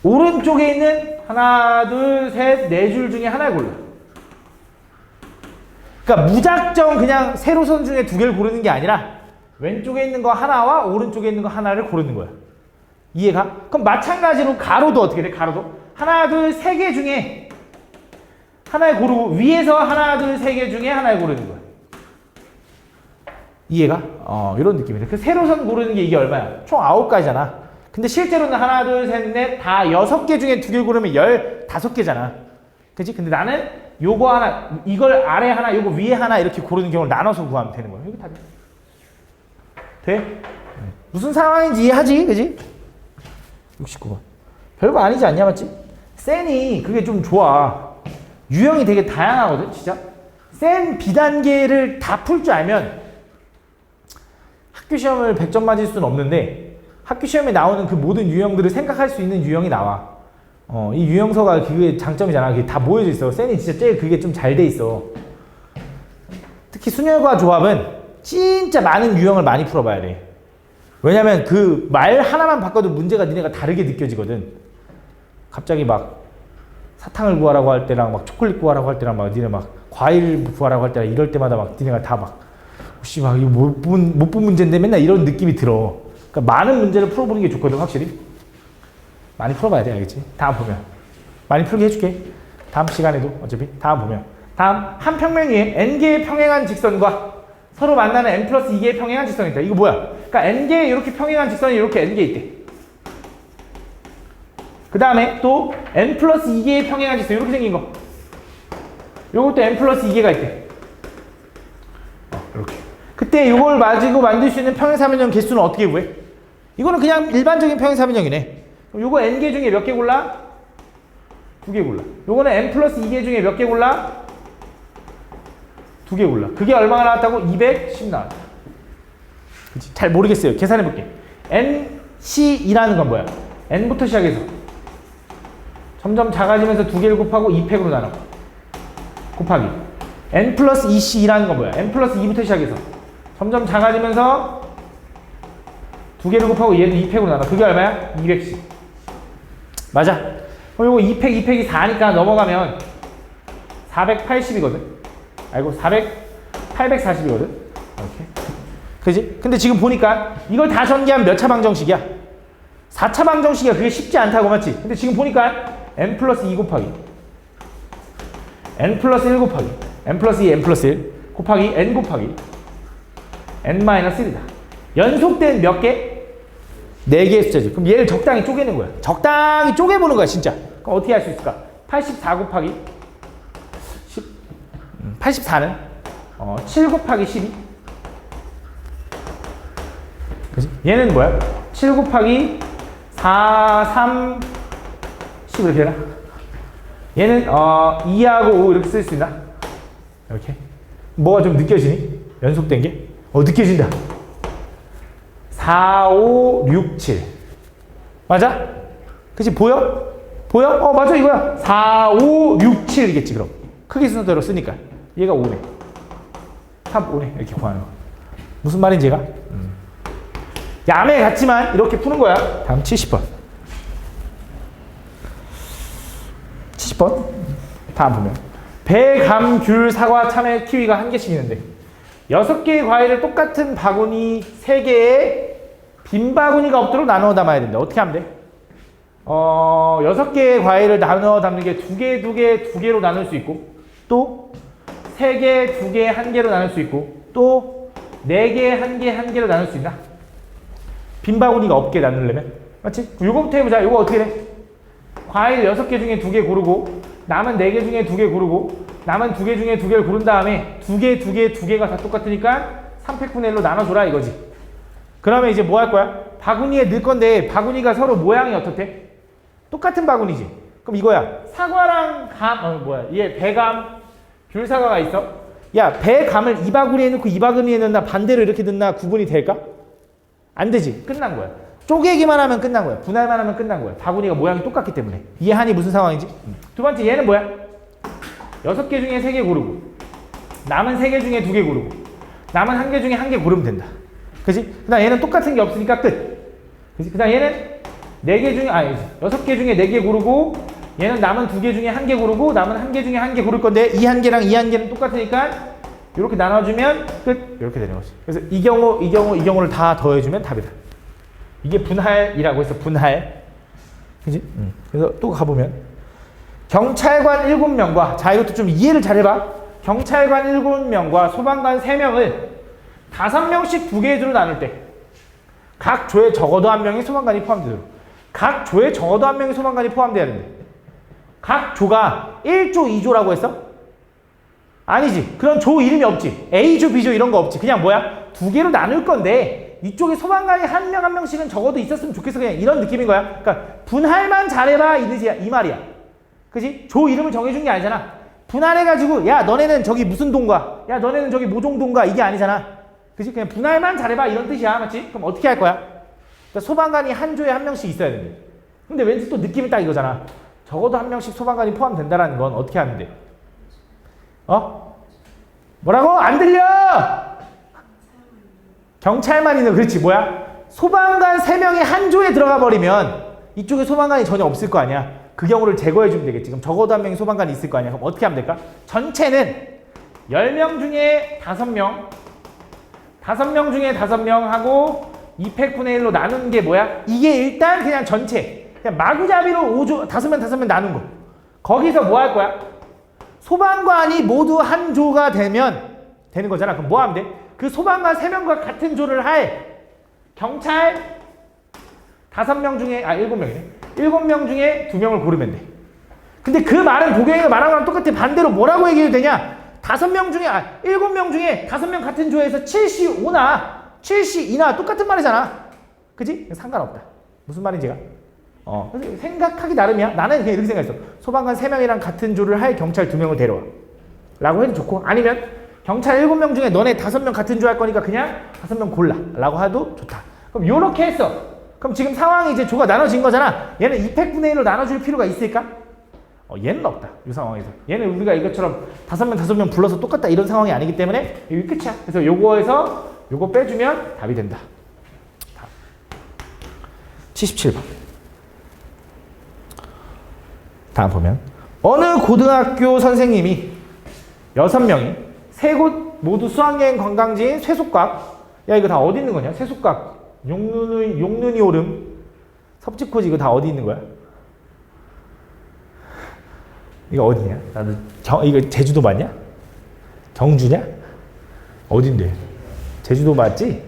오른쪽에 있는 하나, 둘, 셋, 네 줄 중에 하나를 골라. 그러니까 무작정 그냥 세로선 중에 두 개를 고르는 게 아니라 왼쪽에 있는 거 하나와 오른쪽에 있는 거 하나를 고르는 거야. 이해가? 그럼 마찬가지로 가로도 어떻게 돼? 가로도 하나, 둘, 세 개 중에 하나를 고르고 위에서 하나, 둘, 세 개 중에 하나를 고르는 거야. 이해가? 이런 느낌이네. 그 세로선 고르는 게 이게 얼마야? 총 9가지잖아. 근데 실제로는 하나, 둘, 셋, 넷 다 6개 중에 2개 고르면 15개잖아. 그치? 근데 나는 요거 하나, 이걸 아래 하나, 요거 위에 하나 이렇게 고르는 경우를 나눠서 구하면 되는 거야. 여기 다 돼. 돼? 무슨 상황인지 이해하지? 그치? 69번. 별거 아니지 않냐, 맞지? 센이 그게 좀 좋아. 유형이 되게 다양하거든, 진짜. 센 B단계를 다 풀 줄 알면 학교 시험을 100점 맞을 수는 없는데 학교 시험에 나오는 그 모든 유형들을 생각할 수 있는 유형이 나와. 이 유형서가 그게 장점이잖아. 그게 다 모여져 있어. 센이 진짜 제일 그게 좀 잘 돼 있어. 특히 순열과 조합은 진짜 많은 유형을 많이 풀어봐야 돼. 왜냐면 그 말 하나만 바꿔도 문제가 니네가 다르게 느껴지거든. 갑자기 막 사탕을 구하라고 할 때랑 막 초콜릿 구하라고 할 때랑 막 니네 막 과일 구하라고 할 때랑 이럴 때마다 막 니네가 다 막 혹시 막 이거 못 본 문제인데 맨날 이런 느낌이 들어. 그러니까 많은 문제를 풀어보는 게 좋거든, 확실히. 많이 풀어봐야 돼, 알겠지? 다음 보면 많이 풀게 해줄게. 다음 시간에도 어차피 다음 보면 다음 한 평면 위에 n개의 평행한 직선과 서로 만나는 n 플러스 2개의 평행한 직선이 있다. 이거 뭐야? 그러니까 n개의 이렇게 평행한 직선이 이렇게 n개 있대. 그 다음에 또 n 플러스 2개의 평행한 직선 이렇게 생긴 거. 요것도 n 플러스 2개가 있대. 이렇게. 그때 이걸 가지고 만들 수 있는 평행사변형 개수는 어떻게 구해? 이거는 그냥 일반적인 평행사변형이네. 그럼 요거 n개 중에 몇 개 골라? 2개 골라. 요거는 n 플러스 2개 중에 몇 개 골라? 2개 골라. 그게 얼마가 나왔다고? 210 나왔다. 그치? 잘 모르겠어요. 계산해볼게. NC이라는 건 뭐야? n부터 시작해서 점점 작아지면서 2개를 곱하고 2팩으로 나눠. 곱하기. n 플러스 2C라는 건 뭐야? n 플러스 2부터 시작해서 점점 작아지면서 2개를 곱하고 얘도 2팩으로 나눠. 그게 얼마야? 200C. 맞아. 그럼 요거 2팩, 2팩이 4니까 넘어가면 480이거든. 아이고, 840이거든. 이렇게. 그지? 근데 지금 보니까 이걸 다 전개하면 몇 차 방정식이야? 4차 방정식이야. 그게 쉽지 않다고, 맞지? 근데 지금 보니까 n 플러스 2 곱하기 n 플러스 1 곱하기 n 플러스 2 n 플러스 1 곱하기 n 곱하기 n 마이너스 1이다. 연속된 몇 개? 4개의 숫자지. 그럼 얘를 적당히 쪼개는 거야. 적당히 쪼개보는 거야, 진짜. 그럼 어떻게 할 수 있을까? 84 곱하기 10. 84는 7 곱하기 12. 그치? 얘는 뭐야? 7 곱하기 4, 3, 10 이렇게 되나? 얘는 2하고 5 이렇게 쓸 수 있나? 이렇게. 뭐가 좀 느껴지니? 연속된 게? 느껴진다. 4, 5, 6, 7. 맞아? 그치? 보여? 보여? 맞아, 이거야. 4, 5, 6, 7이겠지, 그럼. 크기 순서대로 쓰니까. 얘가 5네. 3, 5네. 이렇게 구하는 거. 무슨 말인지 얘가? 야매 같지만 이렇게 푸는 거야. 다음 70번. 70번. 다음 보면. 배, 감, 귤, 사과, 참외, 키위가 한 개씩 있는데 6개의 과일을 똑같은 바구니 3개에 빈 바구니가 없도록 나누어 담아야 된다. 어떻게 하면 돼? 6개의 과일을 나누어 담는 게 2개, 2개, 2개로 나눌 수 있고 또 3개, 2개, 1개로 나눌 수 있고 또 4개, 1개, 1개로 나눌 수 있나? 빈 바구니가 없게 나누려면. 맞지? 요거부터 해보자. 요거 어떻게 돼? 과일 6개 중에 2개 고르고 남은 4개 중에 2개 고르고 남은 2개 중에 2개를 고른 다음에 2개, 2개, 2개가 다 똑같으니까 3팩분의 1로 나눠줘라 이거지. 그러면 이제 뭐 할 거야? 바구니에 넣을 건데 바구니가 서로 모양이 어떻대? 똑같은 바구니지. 그럼 이거야. 사과랑 감, 얘 배감, 귤사과가 있어. 야, 배 감을 이 바구니에 넣고 이 바구니에 넣나 반대로 이렇게 넣나 구분이 될까? 안 되지. 끝난 거야. 쪼개기만 하면 끝난 거야. 분할만 하면 끝난 거야. 바구니가 모양이 똑같기 때문에. 이해하니 무슨 상황인지? 두 번째 얘는 뭐야? 6개 중에 3개 고르고 남은 3개 중에 2개 고르고 남은 1개 중에 1개 고르면 된다. 그치? 그 다음 얘는 똑같은 게 없으니까 끝. 그치? 그 다음 얘는 6개 중에 4개 고르고 얘는 남은 2개 중에 1개 고르고 남은 1개 중에 1개 고를 건데 이 1개랑 이 1개는 똑같으니까 이렇게 나눠주면 끝. 이렇게 되는 거지. 그래서 이 경우를 다 더해주면 답이다. 이게 분할이라고 해서 분할. 그치? 그래서 또 가보면 경찰관 7명과 자 이것도 좀 이해를 잘 해봐. 경찰관 7명과 소방관 3명을 5명씩 2개의 조로 나눌 때 각 조에 적어도 1명의 소방관이 포함되도록 각 조에 적어도 1명의 소방관이 포함돼야 된대. 각 조가 1조, 2조라고 했어? 아니지. 그런 조 이름이 없지. A조, B조 이런 거 없지. 그냥 뭐야? 2개로 나눌 건데 이쪽에 소방관이 1명 1명씩은 적어도 있었으면 좋겠어. 그냥 이런 느낌인 거야. 그러니까 분할만 잘해봐 이 말이야. 그지? 조 이름을 정해준 게 아니잖아. 분할해가지고 야 너네는 저기 무슨 동가 야 너네는 저기 모종동가 이게 아니잖아. 그지? 그냥 분할만 잘해봐 이런 뜻이야. 맞지? 그럼 어떻게 할 거야? 그러니까 소방관이 한 조에 1명씩 있어야 된대. 근데 왠지 또 느낌이 딱 이거잖아. 적어도 1명씩 소방관이 포함된다라는 건 어떻게 하는데? 뭐라고? 안 들려! 경찰만 있는 그렇지 뭐야? 소방관 3명이 한 조에 들어가 버리면 이쪽에 소방관이 전혀 없을 거 아니야. 그 경우를 제거해 주면 되겠지. 그럼 적어도 1명이 소방관이 있을 거 아니야. 그럼 어떻게 하면 될까? 전체는 10명 중에 5명 5명 중에 5명하고 200분의 1로 나눈 게 뭐야? 이게 일단 그냥 전체 그냥 마구잡이로 5명 나눈 거. 거기서 뭐 할 거야? 소방관이 모두 한 조가 되면 되는 거잖아. 그럼 뭐 하면 돼? 그 소방관 3명과 같은 조를 할 경찰 5명 중에 7명이네. 7명 중에 2명을 고르면 돼. 근데 그 말은 도경이가 말한 거랑 똑같아. 반대로 뭐라고 얘기해도 되냐? 7명 중에 5명 같은 조에서 7시 5나 7시 2나 똑같은 말이잖아. 그지? 상관없다. 무슨 말인지가? 그래서 생각하기 나름이야. 나는 그냥 이렇게 생각했어. 소방관 3명이랑 같은 조를 할 경찰 2명을 데려와. 라고 해도 좋고, 아니면 경찰 7명 중에 너네 5명 같은 조 할 거니까 그냥 5명 골라. 라고 해도 좋다. 그럼 요렇게 했어. 그럼 지금 상황이 이제 조가 나눠진 거잖아. 얘는 200분의 1로 나눠줄 필요가 있을까? 얘는 없다. 이 상황에서. 얘는 우리가 이것처럼 5명 불러서 똑같다 이런 상황이 아니기 때문에 여기 끝이야. 그래서 요거에서 요거 빼주면 답이 된다. 77번. 다음 보면 어느 고등학교 선생님이 6명이 3곳 모두 수학여행 관광지인 쇠속각 야 이거 다 어디 있는 거냐? 쇠속각 용눈이 오름 섭지코지 이거 다 어디 있는 거야? 이거 어디냐? 나도 이거 제주도 맞냐? 경주냐? 어딘데? 제주도 맞지?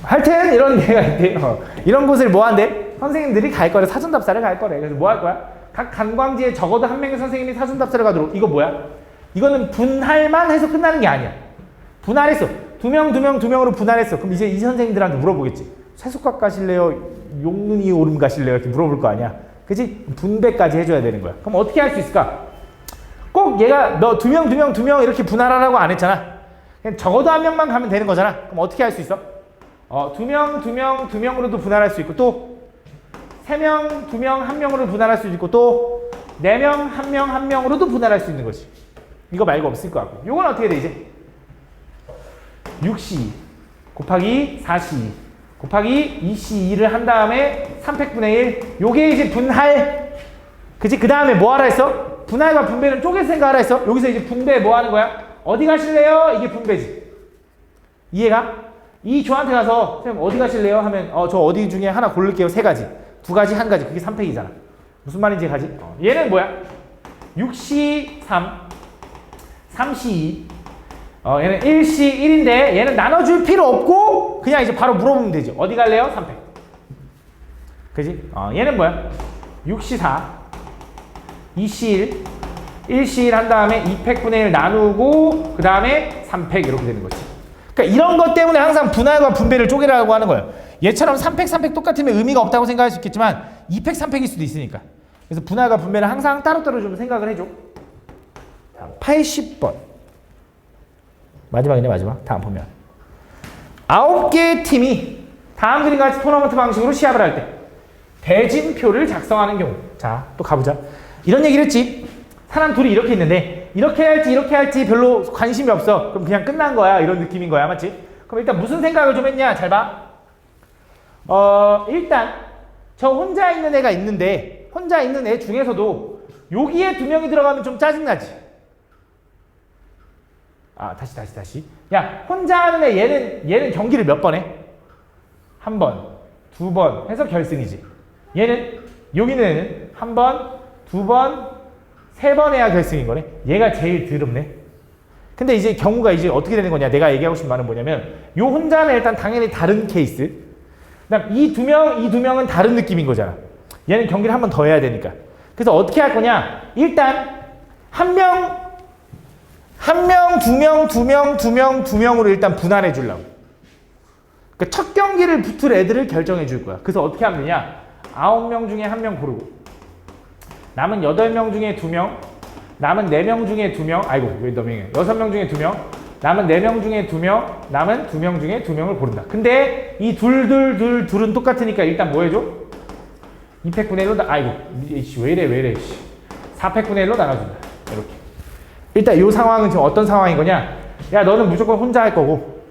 하여튼 이런 데가 있대. 이런 곳을 뭐 한대? 선생님들이 갈 거래. 사전답사를 갈 거래. 그래서 뭐 할 거야? 각 관광지에 적어도 한 명의 선생님이 사전답사를 가도록. 이거 뭐야? 이거는 분할만 해서 끝나는 게 아니야. 분할했어. 2명으로 분할했어. 그럼 이제 이 선생님들한테 물어보겠지. 쇠속각 가실래요? 용눈이 오름 가실래요? 이렇게 물어볼 거 아니야. 그치? 분배까지 해줘야 되는 거야. 그럼 어떻게 할 수 있을까? 꼭 얘가 너 2명 이렇게 분할하라고 안 했잖아. 그냥 적어도 1명만 가면 되는 거잖아. 그럼 어떻게 할 수 있어? 2명으로도 분할할 수 있고 또 3명, 2명, 1명으로 분할할 수 있고 또 4명, 1명, 1명으로도 분할할 수 있는 거지. 이거 말고 없을 것 같고. 요건 어떻게 돼 이제? 6C 곱하기 4C 곱하기 2C2를 한 다음에 300분의 1 요게 이제 분할. 그치? 그 다음에 뭐 하라 했어? 분할과 분배는 쪼개서 생각하라 했어. 여기서 이제 분배 뭐 하는 거야? 어디 가실래요? 이게 분배지. 이해가? 이 조한테 가서 선생님 어디 가실래요? 하면 저 어디 중에 하나 고를게요. 3가지 2가지 1가지 그게 3팩이잖아. 무슨 말인지 가지? 얘는 뭐야? 6C 3 3C 2 얘는 1C 1인데 얘는 나눠줄 필요 없고 그냥 이제 바로 물어보면 되죠. 어디 갈래요? 3팩. 그지? 얘는 뭐야? 6C 4 2C 1 1C 1 한 다음에 200분의 1 나누고 그 다음에 3팩 이렇게 되는 거지. 그러니까 이런 것 때문에 항상 분할과 분배를 쪼개라고 하는 거예요. 얘처럼 3팩 똑같으면 의미가 없다고 생각할 수 있겠지만 2팩 3팩일 수도 있으니까. 그래서 분할과 분배는 항상 따로따로 좀 생각을 해줘. 다음. 80번. 마지막이네, 마지막. 다음 보면. 9개의 팀이 다음 그림과 같이 토너먼트 방식으로 시합을 할 때 대진표를 작성하는 경우. 자, 또 가보자. 이런 얘기를 했지. 사람 둘이 이렇게 있는데 이렇게 할지 별로 관심이 없어. 그럼 그냥 끝난 거야. 이런 느낌인 거야. 맞지? 그럼 일단 무슨 생각을 좀 했냐? 잘 봐. 일단 저 혼자 있는 애가 있는데 혼자 있는 애 중에서도 여기에 2명이 들어가면 좀 짜증나지. 다시. 야, 혼자 하는 애 얘는 경기를 몇 번 해? 1번, 2번 해서 결승이지. 얘는 여기 있는 애는 1번, 2번, 3번 해야 결승인 거네. 얘가 제일 더럽네. 근데 이제 경우가 이제 어떻게 되는 거냐? 내가 얘기하고 싶은 말은 뭐냐면 요 혼자는 일단 당연히 다른 케이스. 그다음 이 두 명은 다른 느낌인 거잖아. 얘는 경기를 한 번 더 해야 되니까. 그래서 어떻게 할 거냐? 일단 한 명, 2명으로 일단 분할해 주려고. 그러니까 첫 경기를 붙을 애들을 결정해 줄 거야. 그래서 어떻게 하면 되냐? 9명 중에 1명 고르고 남은 8명 중에 2명, 남은 4명 중에 2명, 아이고 왜 너 명이야? 6명 중에 2명, 남은 4명 중에 2명, 남은 2명 중에 2명을 고른다. 근데 이 둘은 똑같으니까 일단 뭐 해줘? 2패분의 1로 아이고 왜 이래 4패분의 1로 나눠준다. 이렇게. 일단 이 상황은 지금 어떤 상황인 거냐? 야, 너는 무조건 혼자 할 거고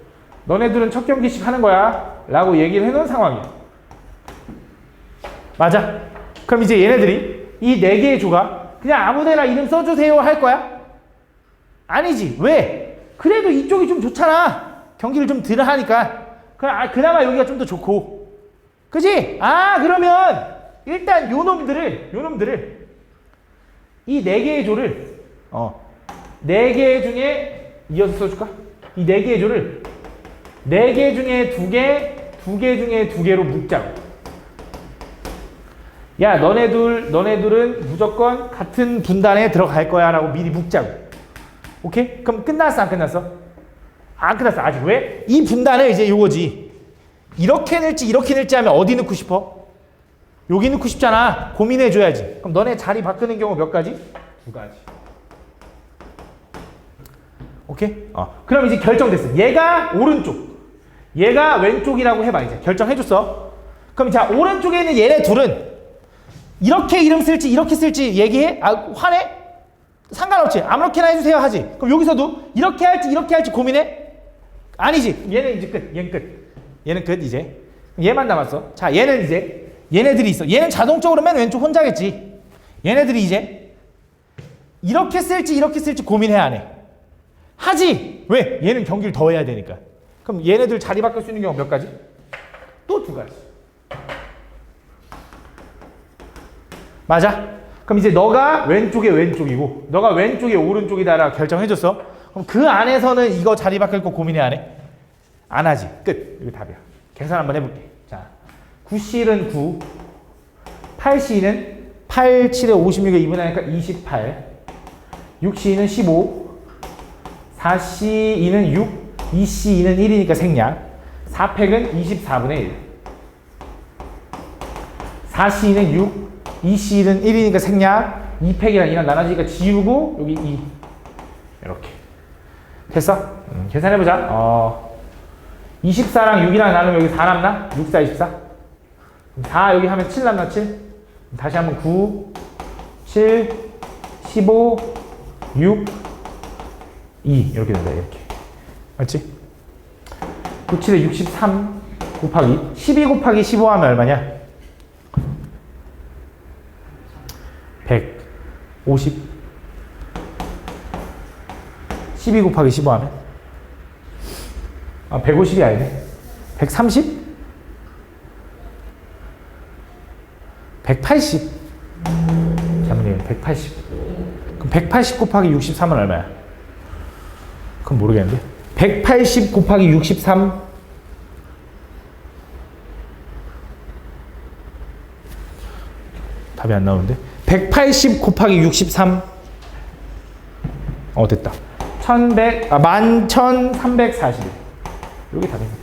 너네들은 첫 경기씩 하는 거야 라고 얘기를 해놓은 상황이야. 맞아? 그럼 이제 얘네들이 이 4개의 조가 그냥 아무데나 이름 써주세요 할 거야? 아니지. 왜? 그래도 이쪽이 좀 좋잖아. 경기를 좀 덜 하니까. 그나마 여기가 좀 더 좋고. 그지? 그러면 일단 요 놈들을 이 4개의 조를 4개 중에 이어서 써줄까? 이 4개의 조를 4개 중에 2개, 2개 중에 2개로 묶자고. 야, 너네들은 무조건 같은 분단에 들어갈 거야 라고 미리 묶자고. 오케이? 그럼 끝났어, 안 끝났어? 안 끝났어. 아직. 왜? 이 분단을 이제 요거지. 이렇게 넣을지 하면 어디 넣고 싶어? 여기 넣고 싶잖아. 고민해줘야지. 그럼 너네 자리 바꾸는 경우 몇 가지? 2가지. 오케이? 그럼 이제 결정됐어. 얘가 오른쪽, 얘가 왼쪽이라고 해봐. 이제 결정해줬어. 그럼 자, 오른쪽에 있는 얘네 둘은 이렇게 이름 쓸지 이렇게 쓸지 얘기해? 화내? 상관없지. 아무렇게나 해주세요 하지. 그럼 여기서도 이렇게 할지 고민해? 아니지. 얘는 이제 끝. 얘는 끝. 얘는 끝 이제. 얘만 남았어. 자, 얘는 이제 얘네들이 있어. 얘는 자동적으로 맨 왼쪽 혼자겠지. 얘네들이 이제 이렇게 쓸지 고민해 안 해? 하지. 왜? 얘는 경기를 더 해야 되니까. 그럼 얘네들 자리 바꿀 수 있는 경우 몇 가지? 또 2가지. 맞아? 그럼 이제 너가 왼쪽에 왼쪽이고 너가 왼쪽에 오른쪽이다라 결정해줬어. 그럼 그 안에서는 이거 자리 바꿀 거 고민해 안 해? 안 하지. 끝. 이게 답이야. 계산 한번 해볼게. 자, 9C는 9, 8C는 8, 7에 56에 2분 하니까 28, 6C는 15, 4C2는 6, 2C2는 1이니까 생략, 4팩은 24분의 1, 4C2는 6, 2C는 1이니까 생략, 2팩이랑 2랑 나눠지니까 지우고 여기 2 이렇게 됐어? 계산해보자. 24랑 6이랑 나누면 여기 4 남나? 6, 4, 24 4 여기 하면 7 남나? 7 다시 한번 9, 7, 15, 6, 2 이렇게 된다. 이렇게 맞지? 9, 7에 63 곱하기 12 곱하기 15 하면 얼마냐? 150 12 곱하기 15 하면 150이 아니네. 130? 180 잘못해요. 180 그럼 180 곱하기 63은 얼마야? 그건 모르겠는데 180 곱하기 63 답이 안 나오는데 180 곱하기 63 됐다. 1140 여기 답입니다.